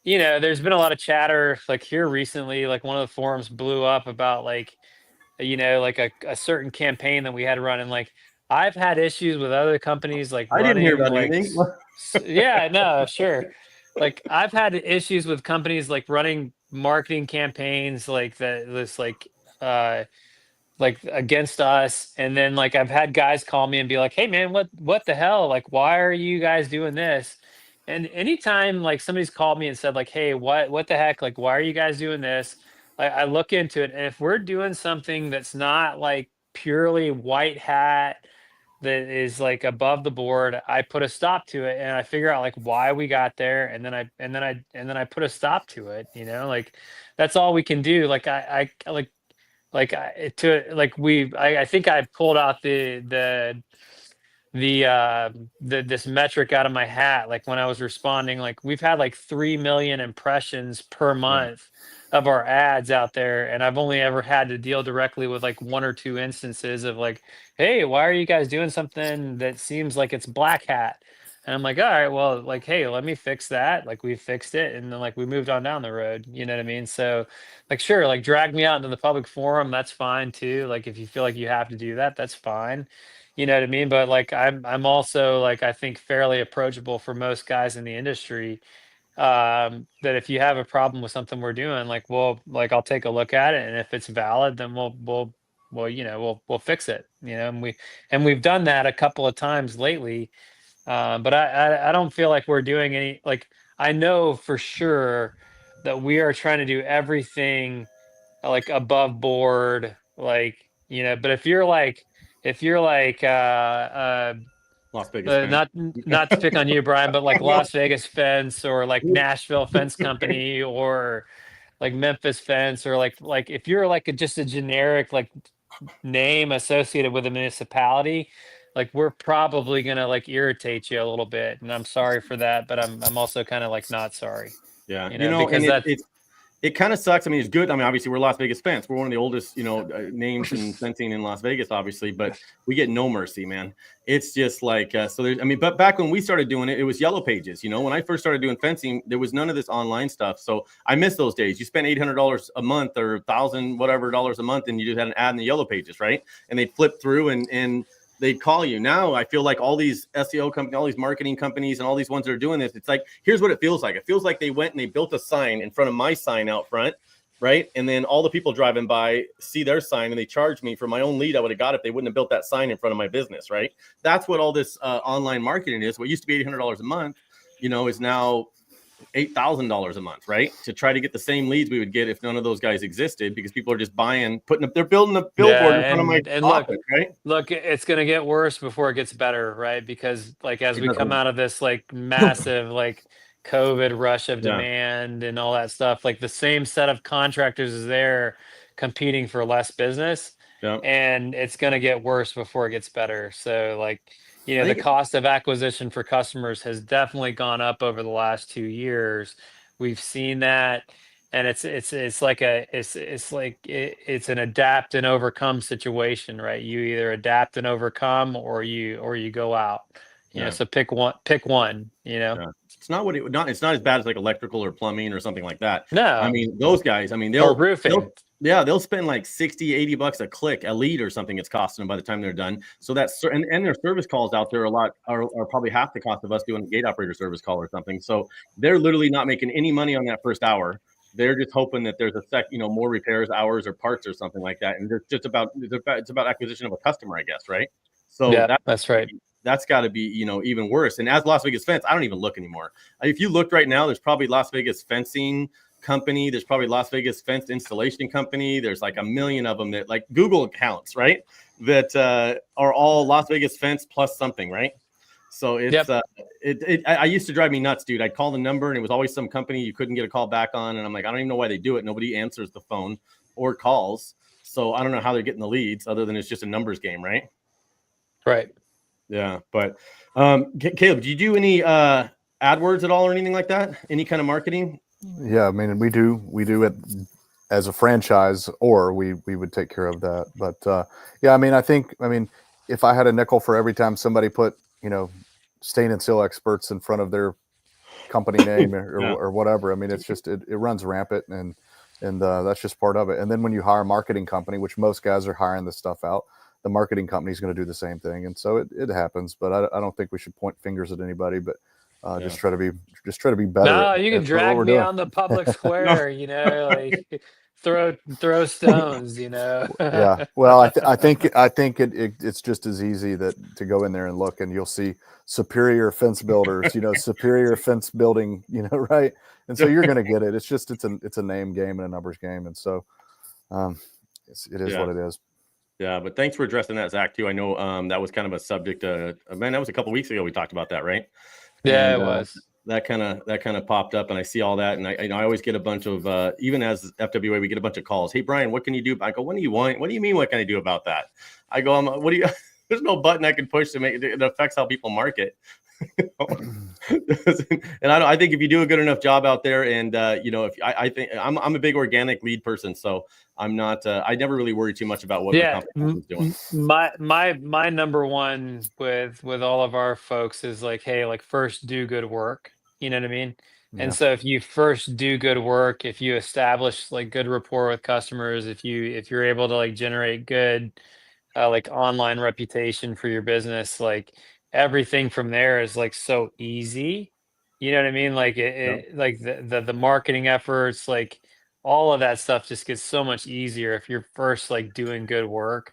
there's been a lot of chatter like here recently, like one of the forums blew up about like, like a certain campaign that we had to run. And like, I've had issues with other companies, like I didn't hear about like, anything. yeah, no, sure. Like I've had issues with companies like running marketing campaigns like like against us, and then like I've had guys call me and be like, hey man, what the hell, like why are you guys doing this? And anytime like somebody's called me and said like, hey, what the heck, like why are you guys doing this, I look into it, and if we're doing something that's not like purely white hat, that is like above the board, I put a stop to it, and I figure out like why we got there, and then I put a stop to it, like that's all we can do. Like I think I pulled out this metric out of my hat, like when I was responding, like we've had like 3 million impressions per month of our ads out there, and I've only ever had to deal directly with like one or two instances of like, hey, why are you guys doing something that seems like it's black hat? And I'm like, all right, well, like, hey, let me fix that. Like we fixed it, and then like we moved on down the road. You know what I mean? So like, sure, like drag me out into the public forum, that's fine too. Like if you feel like you have to do that, that's fine. You know what I mean? But like I'm also like, I think fairly approachable for most guys in the industry. That if you have a problem with something we're doing, like I'll take a look at it, and if it's valid, then we'll fix it. And we've done that a couple of times lately. But I don't feel like we're doing any, like, I know for sure that we are trying to do everything like above board, like, but if you're like Las Vegas not to pick on you, Brian, but like Las Vegas Fence, or like Nashville Fence Company, or like Memphis Fence, or like if you're like just a generic like name associated with a municipality, like we're probably gonna like irritate you a little bit, and I'm sorry for that, but I'm also kind of like not sorry. Yeah, because it kind of sucks. I mean, it's good. I mean, obviously we're Las Vegas Fence. We're one of the oldest, names in fencing in Las Vegas, obviously, but we get no mercy, man. It's just like, so there's, I mean, but back when we started doing it, it was yellow pages. When I first started doing fencing, there was none of this online stuff. So I miss those days. You spent $800 a month or $1,000 whatever dollars a month, and you just had an ad in the yellow pages, right? And they'd flip through and they'd call you. Now I feel like all these SEO companies, all these marketing companies, and all these ones that are doing this, it's like, here's what it feels like. It feels like they went and they built a sign in front of my sign out front, right? And then all the people driving by see their sign and they charge me for my own lead I would have got if they wouldn't have built that sign in front of my business, right? That's what all this online marketing is. What used to be $800 a month, is now $8,000 a month, right? To try to get the same leads we would get if none of those guys existed, because people are just they're building a billboard in front of my office, right? Look, it's going to get worse before it gets better, right? Because like as we come out of this like massive like COVID rush of demand and all that stuff, like the same set of contractors is there competing for less business, and it's going to get worse before it gets better. So like, the cost of acquisition for customers has definitely gone up over the last 2 years. We've seen that, and it's an adapt and overcome situation, right? You either adapt and overcome, or you go out. So pick one. It's not it's not as bad as like electrical or plumbing or something like that. No, I mean, those guys, they'll roofing. They'll spend like $60-$80 a click, a lead or something it's costing them by the time they're done. So that's, and their service calls out there are probably half the cost of us doing a gate operator service call or something. So they're literally not making any money on that first hour. They're just hoping that there's more repairs hours or parts or something like that. And it's about acquisition of a customer, I guess. Right. So that's right. That's got to be, even worse. And as Las Vegas Fence, I don't even look anymore. If you looked right now, there's probably Las Vegas Fencing company. There's probably Las Vegas Fence Installation Company. There's like a million of them that like Google accounts, right? That are all Las Vegas Fence plus something, right? So it's I used to drive me nuts, dude. I'd call the number and it was always some company you couldn't get a call back on. And I'm like, I don't even know why they do it. Nobody answers the phone or calls. So I don't know how they're getting the leads other than it's just a numbers game, right? Right. Yeah. But Caleb, do you do any AdWords at all or anything like that? Any kind of marketing? Yeah, I mean, we do it as a franchise, or we would take care of that. But yeah, I think if I had a nickel for every time somebody put stain and seal experts in front of their company name or whatever, it's just it runs rampant, and that's just part of it. And then when you hire a marketing company, which most guys are hiring this stuff out, the marketing company is going to do the same thing, and so it happens. But I don't think we should point fingers at anybody, but just try to be better. No, you can drag me on the public square, like throw stones, Yeah. Well, I think it's just as easy to go in there and look, and you'll see Superior Fence Builders, Superior Fence Building, right? And so you're going to get it. It's just it's a name game and a numbers game, and so it is what it is. Yeah, but thanks for addressing that, Zach, too. I know that was kind of a subject. Man, that was a couple weeks ago we talked about that, right? Yeah, it was. That kind of popped up, and I see all that, and I always get a bunch of even as FWA, we get a bunch of calls. Hey, Brian, what can you do? I go, what do you want? What do you mean? What can I do about that? I go, what do you? There's no button I can push to make it affects how people market. And I think if you do a good enough job out there, and if I think I'm a big organic lead person, so I'm not. I never really worry too much about what the competition is doing. My number one with all of our folks is like, hey, like first do good work. You know what I mean? Yeah. And so if you first do good work, if you establish like good rapport with customers, if you're able to like generate good like online reputation for your business, like everything from there is like so easy. You know what I mean? Like like the marketing efforts, like all of that stuff just gets so much easier if you're first like doing good work.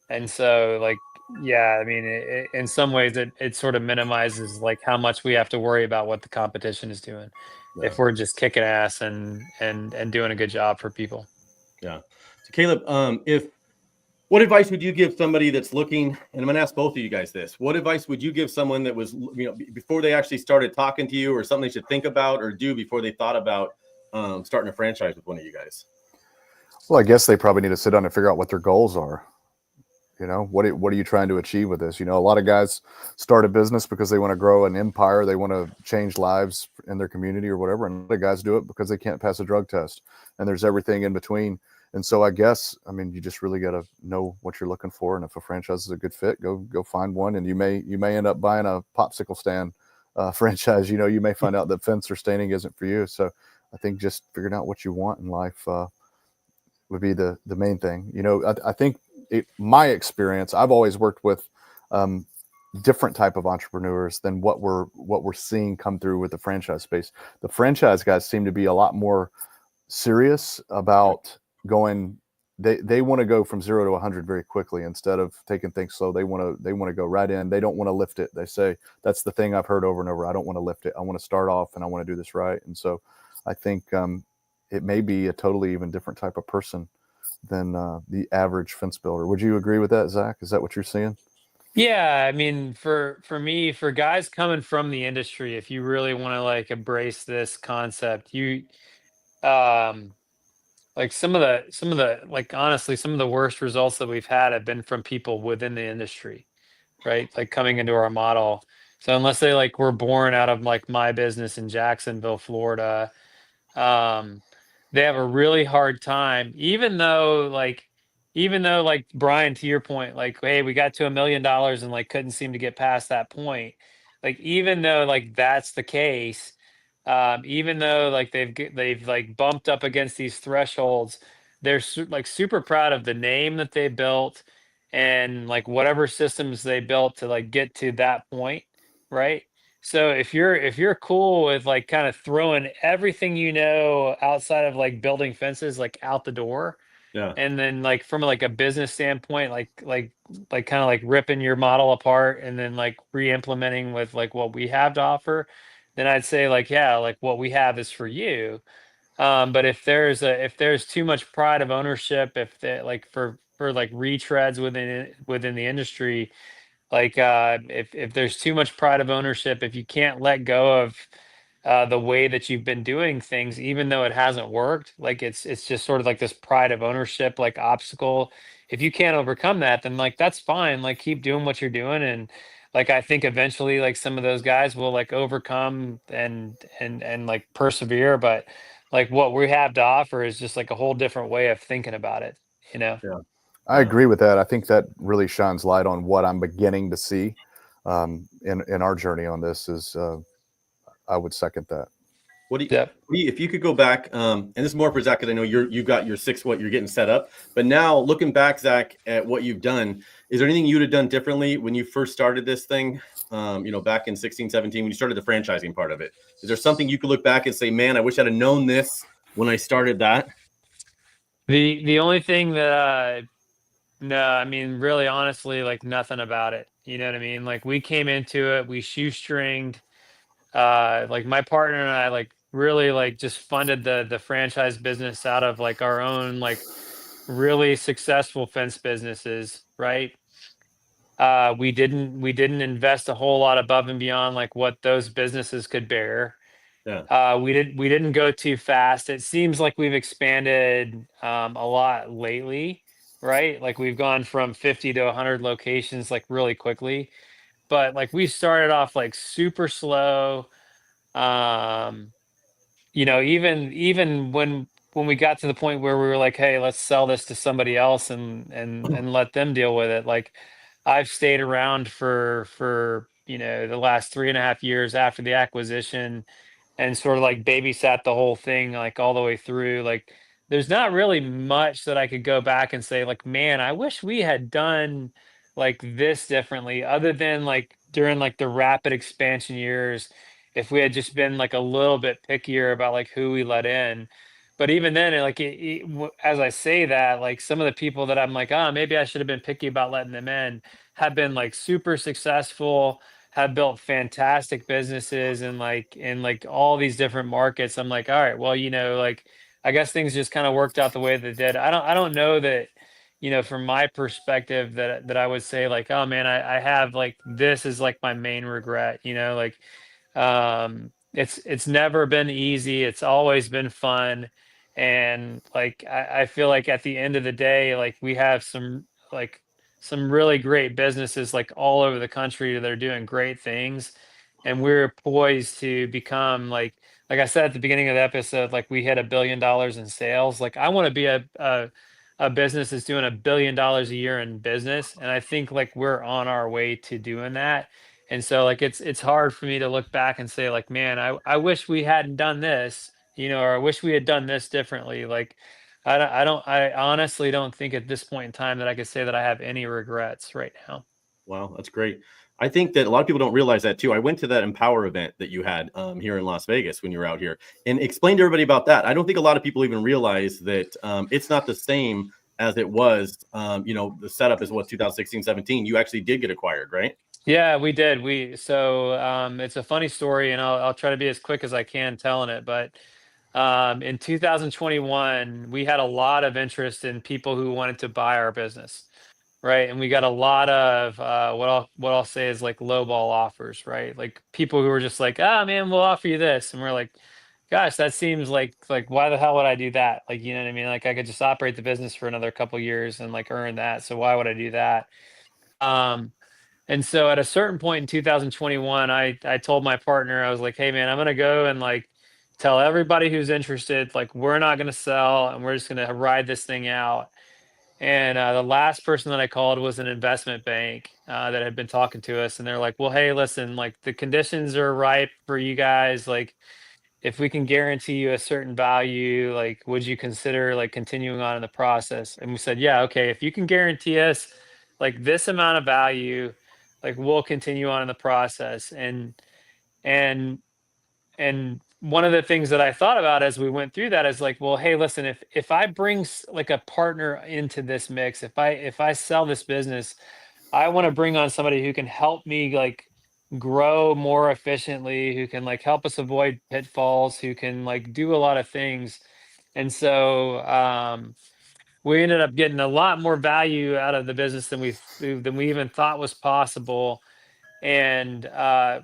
And so like, yeah, in some ways it sort of minimizes like how much we have to worry about what the competition is doing if we're just kicking ass and doing a good job for people. Yeah. So Caleb, what advice would you give somebody that's looking, and I'm going to ask both of you guys this, what advice would you give someone that was, before they actually started talking to you, or something they should think about or do before they thought about starting a franchise with one of you guys? Well, I guess they probably need to sit down and figure out what their goals are. You know, what are you trying to achieve with this? You know, a lot of guys start a business because they want to grow an empire, they want to change lives in their community or whatever, and other guys do it because they can't pass a drug test. And there's everything in between. And so I guess, I mean, you just really got to know what you're looking for, and if a franchise is a good fit, go find one. And you may end up buying a popsicle stand franchise. You know, you may find out that fence or staining isn't for you. So I think just figuring out what you want in life would be the main thing. You know, I think my experience, I've always worked with different type of entrepreneurs than what we're seeing come through with the franchise space. The franchise guys seem to be a lot more serious about going. They want to go from 0 to 100 very quickly instead of taking things slow. They want to go right in. They don't want to lift it. They say that's the thing I've heard over and over. I don't want to lift it. I want to start off and I want to do this right. And so I think it may be a totally even different type of person than the average fence builder. Would you agree with that, Zach? Is that what you're seeing? Yeah, I mean, for me, for guys coming from the industry, if you really want to like embrace this concept, um like some of the like honestly, some of the worst results that we've had have been from people within the industry, right? Like coming into our model. So unless they like were born out of like my business in Jacksonville, Florida, um they have a really hard time, even though like Brian, to your point, like, hey, we got to $1 million and like couldn't seem to get past that point. Like even though like that's the case, even though like they've like bumped up against these thresholds, they're like super proud of the name that they built and like whatever systems they built to like get to that point, right? So if you're cool with like kind of throwing everything you know outside of like building fences like out the door, Yeah. and then like from like a business standpoint, like kind of like ripping your model apart and then like re-implementing with like what we have to offer, then I'd say like yeah, like what we have is for you. But if there's too much pride of ownership, if they like for like retreads within the industry, like if there's too much pride of ownership, if you can't let go of the way that you've been doing things, even though it hasn't worked, like it's just sort of like this pride of ownership like obstacle. If you can't overcome that, then like that's fine. Like keep doing what you're doing, and like I think eventually like some of those guys will like overcome and like persevere. But like what we have to offer is just like a whole different way of thinking about it, you know? Yeah. I agree with that. I think that really shines light on what I'm beginning to see in our journey on this. Is I would second that. Yep. If you could go back, and this is more for Zach, because I know you've got your what you're getting set up. But now looking back, Zach, at what you've done, is there anything you would have done differently when you first started this thing? Back in 16, 17, when you started the franchising part of it, is there something you could look back and say, man, I wish I'd have known this when I started that? The only thing that no, I mean really honestly like nothing about it. You know what I mean? Like we came into it, we shoestringed, like my partner and I like really like just funded the franchise business out of like our own like really successful fence businesses, right? We didn't invest a whole lot above and beyond like what those businesses could bear. Yeah. We didn't go too fast. It seems like we've expanded a lot lately, right? Like we've gone from 50 to 100 locations like really quickly. But like we started off like super slow. Um, even when we got to the point where we were like, hey, let's sell this to somebody else and let them deal with it. Like I've stayed around for the last 3.5 years after the acquisition and sort of like babysat the whole thing like all the way through. Like there's not really much that I could go back and say like, man, I wish we had done like this differently, other than like during like the rapid expansion years, if we had just been like a little bit pickier about like who we let in. But even then, as I say that, like some of the people that I'm like, oh, maybe I should have been picky about letting them in, have been like super successful, have built fantastic businesses and like in like all these different markets. I'm like, all right, well, like I guess things just kind of worked out the way they did. I don't know that, from my perspective that I would say like, oh man, I have like this is like my main regret, like it's never been easy. It's always been fun. And like I feel like at the end of the day, like we have some like some really great businesses like all over the country that are doing great things, and we're poised to become like I said at the beginning of the episode, like we hit $1 billion in sales. Like I want to be a business that's doing $1 billion a year in business, and I think like we're on our way to doing that. And so like it's hard for me to look back and say like, man, I wish we hadn't done this, or I wish we had done this differently. Like I honestly don't think at this point in time that I could say that I have any regrets right now. Wow, that's great. I think that a lot of people don't realize that too. I went to that Empower event that you had here in Las Vegas when you were out here, and explained to everybody about that. I don't think a lot of people even realize that it's not the same as it was. The setup is what 2016, 17. You actually did get acquired, right? Yeah, we did. It's a funny story, and I'll try to be as quick as I can telling it. But in 2021, we had a lot of interest in people who wanted to buy our business, right? And we got a lot of what I'll say is like lowball offers, right? Like people who were just like, ah, man, we'll offer you this, and we're like, gosh, that seems like why the hell would I do that? Like, you know what I mean? Like I could just operate the business for another couple years and like earn that. So why would I do that? Um, and so at a certain point in 2021, I told my partner, I was like, hey man, I'm gonna go and like tell everybody who's interested, like we're not gonna sell and we're just gonna ride this thing out. And the last person that I called was an investment bank that had been talking to us, and they're like, well, hey, listen, like the conditions are ripe for you guys. Like if we can guarantee you a certain value, like would you consider like continuing on in the process? And we said, yeah, okay, if you can guarantee us like this amount of value, like we'll continue on in the process. And and one of the things that I thought about as we went through that is like, well, hey, listen, if I bring like a partner into this mix, if I sell this business, I want to bring on somebody who can help me like grow more efficiently, who can like help us avoid pitfalls, who can like do a lot of things. And so we ended up getting a lot more value out of the business than we even thought was possible. And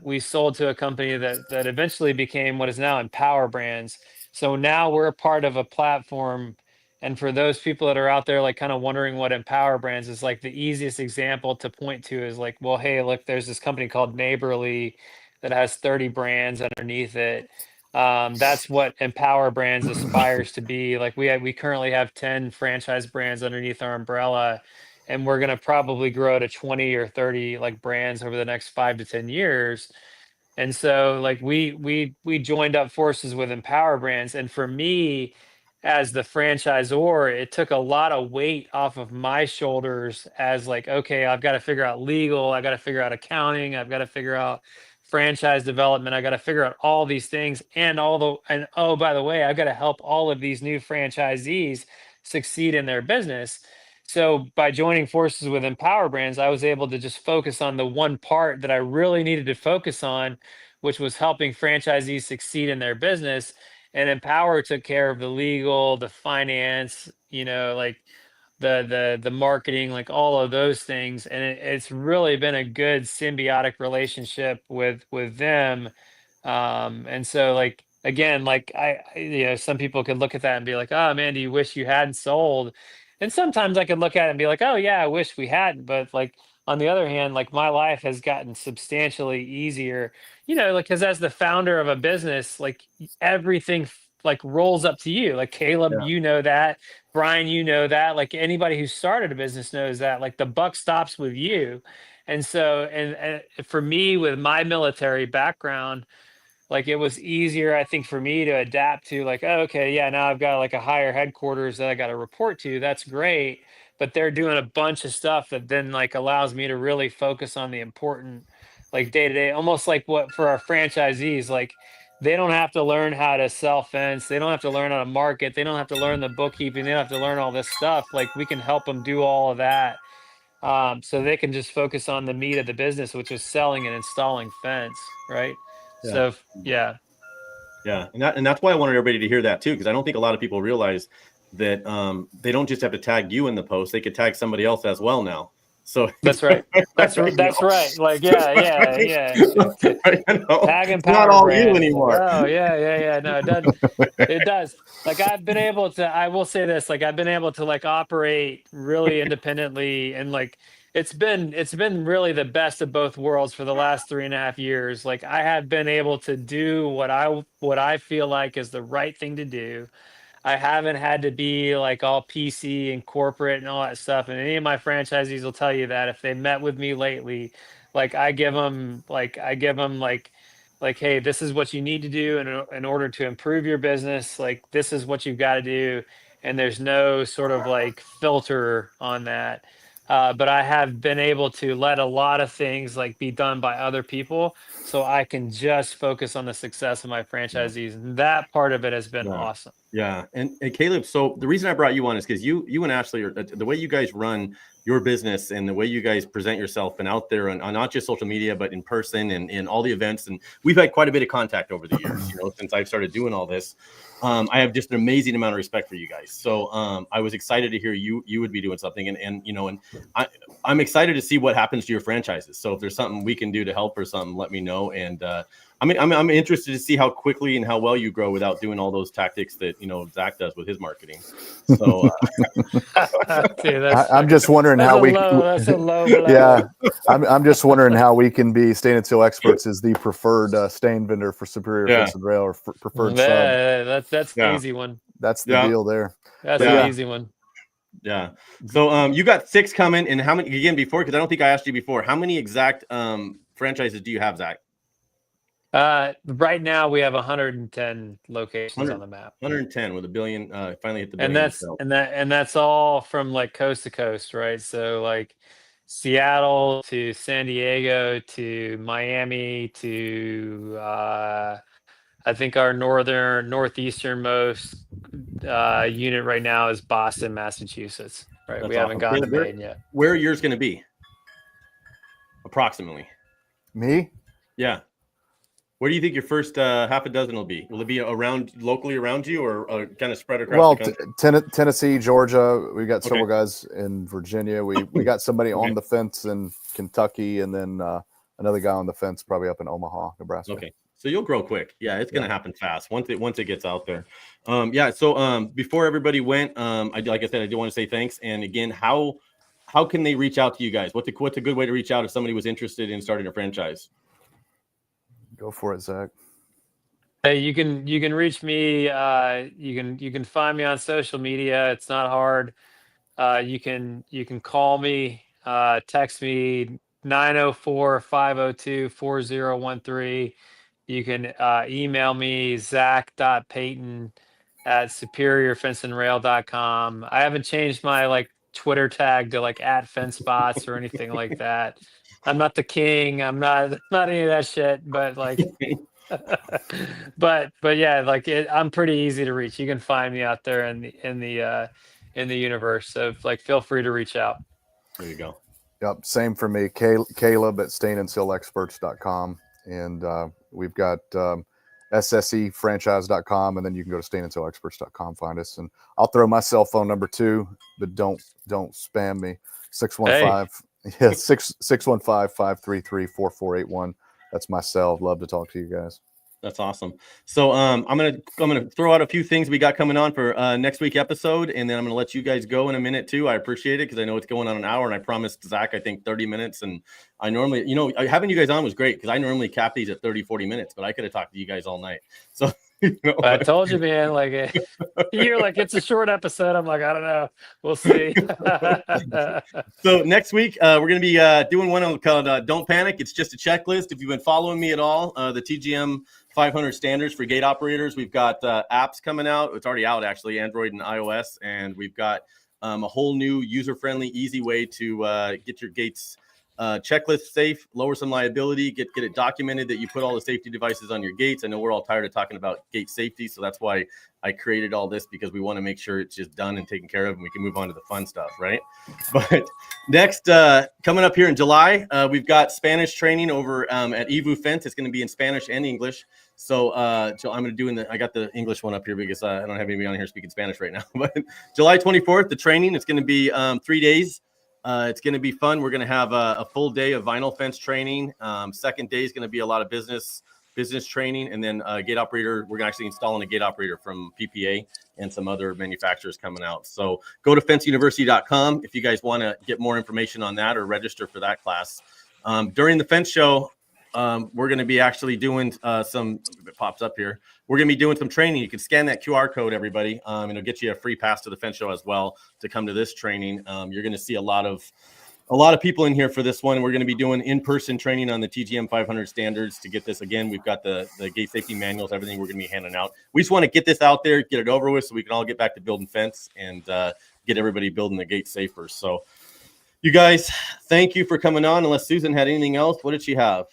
we sold to a company that eventually became what is now Empower Brands. So now we're a part of a platform. And for those people that are out there, like kind of wondering what Empower Brands is, like the easiest example to point to is like, well, hey, look, there's this company called Neighborly that has 30 brands underneath it. That's what Empower Brands aspires to be. Like we currently have 10 franchise brands underneath our umbrella, and we're going to probably grow to 20 or 30 like brands over the next 5 to 10 years. And so like we joined up forces with Empower Brands, and for me as the franchisor, it took a lot of weight off of my shoulders as like, okay, I've got to figure out legal, I got to figure out accounting, I've got to figure out franchise development, I got to figure out all these things, and oh, by the way, I've got to help all of these new franchisees succeed in their business. So by joining forces with Empower Brands, I was able to just focus on the one part that I really needed to focus on, which was helping franchisees succeed in their business. And Empower took care of the legal, the finance, like the marketing, like all of those things. And it's really been a good symbiotic relationship with them. And so like again, like some people could look at that and be like, oh man, do you wish you hadn't sold? And sometimes I could look at it and be like, oh yeah, I wish we hadn't. But like on the other hand, like my life has gotten substantially easier, like because as the founder of a business, like everything like rolls up to you. Like Caleb, Yeah. you know that. Brian, you know that. Like anybody who started a business knows that. Like the buck stops with you. And so, and for me, with my military background, like it was easier, I think, for me to adapt to like, oh, okay, yeah, now I've got like a higher headquarters that I got to report to. That's great. But they're doing a bunch of stuff that then like allows me to really focus on the important, like day to day, almost like what for our franchisees, like they don't have to learn how to sell fence. They don't have to learn how to market. They don't have to learn the bookkeeping. They don't have to learn all this stuff. Like we can help them do all of that. So they can just focus on the meat of the business, which is selling and installing fence, right? Yeah. So yeah. Yeah, and that's why I wanted everybody to hear that too, because I don't think a lot of people realize that they don't just have to tag you in the post; they could tag somebody else as well now. So that's right. That's right. Like yeah. Tag and not all you anymore. Oh yeah. No, it does. It does. Like I've been able to. I will say this. Like I've been able to like operate really independently, and like it's been really the best of both worlds for the last 3.5 years. Like I have been able to do what I feel like is the right thing to do. I haven't had to be like all PC and corporate and all that stuff. And any of my franchisees will tell you that if they met with me lately, like I give them like, hey, this is what you need to do in order to improve your business. Like this is what you've got to do, and there's no sort of like filter on that. But I have been able to let a lot of things like be done by other people, so I can just focus on the success of my Yeah. franchisees. And that part of it has been Yeah. awesome. Yeah. And Caleb, so the reason I brought you on is because you and Ashley are the way you guys run your business and the way you guys present yourself and out there on not just social media, but in person and in all the events. And we've had quite a bit of contact over the years, since I've started doing all this. I have just an amazing amount of respect for you guys. So I was excited to hear you would be doing something. And I'm excited to see what happens to your franchises. So if there's something we can do to help or something, let me know. And I'm interested to see how quickly and how well you grow without doing all those tactics that Zach does with his marketing. So Dude, I'm just wondering how we. That's a low blow. Yeah, I'm just wondering how we can be Stain and Seal Experts as the preferred stain vendor for Superior Fence and Rail or preferred sub. That's the easy one. That's the deal there. That's the easy one. Yeah. So you got 6 coming, and how many again before? Because I don't think I asked you before. How many exact franchises do you have, Zach? Right now we have 110 locations on the map. 110 with $1 billion. Finally hit the billion. And that's all from like coast to coast, right? So like Seattle to San Diego to Miami to I think our northeasternmost unit right now is Boston, Massachusetts. Right, That's we haven't gotten to Maine yet. Where are yours going to be? Approximately. Me? Yeah. Where do you think your first half a dozen will be? Will it be locally around you, or kind of spread across the country? Tennessee, Georgia. We got several guys in Virginia. We got somebody on the fence in Kentucky, and then another guy on the fence probably up in Omaha, Nebraska. Okay, so you'll grow quick. Yeah, it's going to happen fast once it gets out there. So before everybody went, like I said, I do want to say thanks. And again, how can they reach out to you guys? What's a good way to reach out if somebody was interested in starting a franchise? Go for it, Zach. Hey, you can reach me. You can find me on social media. It's not hard. You can call me, text me 904-502-4013. You can email me zach.peyton@superiorfenceandrail.com. I haven't changed my like Twitter tag to like @fencepots or anything like that. I'm not the king. I'm not any of that shit. But like, but yeah, like I'm pretty easy to reach. You can find me out there in the universe. So like, feel free to reach out. There you go. Yep. Same for me. Caleb at stainandsealexperts.com. And we've got ssefranchise.com, and then you can go to stainandsealexperts.com, find us. And I'll throw my cell phone number too, but don't spam me. 615. Yeah, 615-533-4481. That's my cell. Love to talk to you guys. That's awesome. So I'm gonna throw out a few things we got coming on for next week episode, and then I'm gonna let you guys go in a minute too. I appreciate it because I know it's going on an hour, and I promised Zach I think 30 minutes. And I normally, having you guys on was great because I normally cap these at 30-40 minutes, but I could have talked to you guys all night. So I told you, man. Like you're like, it's a short episode. I'm like, I don't know. We'll see. So next week we're gonna be doing one called "Don't Panic." It's just a checklist. If you've been following me at all, the TGM 500 standards for gate operators. We've got apps coming out. It's already out actually, Android and iOS, and we've got a whole new user-friendly, easy way to get your gates checklist safe, lower some liability, get it documented that you put all the safety devices on your gates. I know we're all tired of talking about gate safety, so that's why I created all this, because we want to make sure it's just done and taken care of, and we can move on to the fun stuff, right? But next, coming up here in July, we've got Spanish training over at EVU Fence. It's going to be in Spanish and English. So I'm going to do I got the English one up here because I don't have anybody on here speaking Spanish right now. But July 24th, the training, it's going to be 3 days. It's going to be fun. We're going to have a full day of vinyl fence training. Second day is going to be a lot of business business training, and then gate operator. We're actually installing a gate operator from PPA and some other manufacturers coming out. So go to fenceuniversity.com if you guys want to get more information on that or register for that class. During the fence show, we're going to be actually doing some, it pops up here. We're going to be doing some training. You can scan that QR code, everybody, and it'll get you a free pass to the fence show as well to come to this training. You're going to see a lot of people in here for this one. We're going to be doing in-person training on the TGM 500 standards to get this. Again, we've got the gate safety manuals, everything we're going to be handing out. We just want to get this out there, get it over with so we can all get back to building fence and get everybody building the gate safer. So you guys, thank you for coming on. Unless Susan had anything else, what did she have?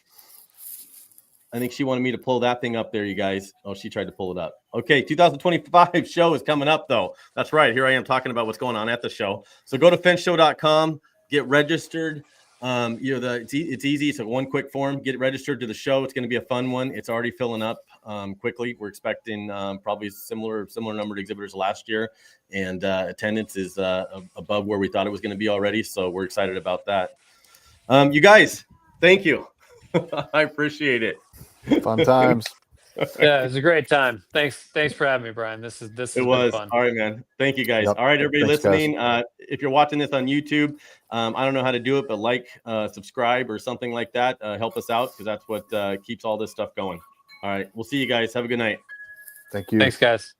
I think she wanted me to pull that thing up there, you guys. Oh, she tried to pull it up. Okay, 2025 show is coming up, though. That's right. Here I am talking about what's going on at the show. So go to fenceshow.com, get registered. It's easy. It's a one quick form. Get registered to the show. It's going to be a fun one. It's already filling up quickly. We're expecting probably similar number of exhibitors last year, and attendance is above where we thought it was going to be already. So we're excited about that. You guys, thank you. I appreciate it. Fun times. Yeah, it was a great time. Thanks for having me, Brian. This has been fun. All right, man. Thank you, guys. Yep. All right, everybody Thanks, listening. If you're watching this on YouTube, I don't know how to do it, but subscribe or something like that. Help us out because that's what keeps all this stuff going. All right, we'll see you guys. Have a good night. Thank you. Thanks, guys.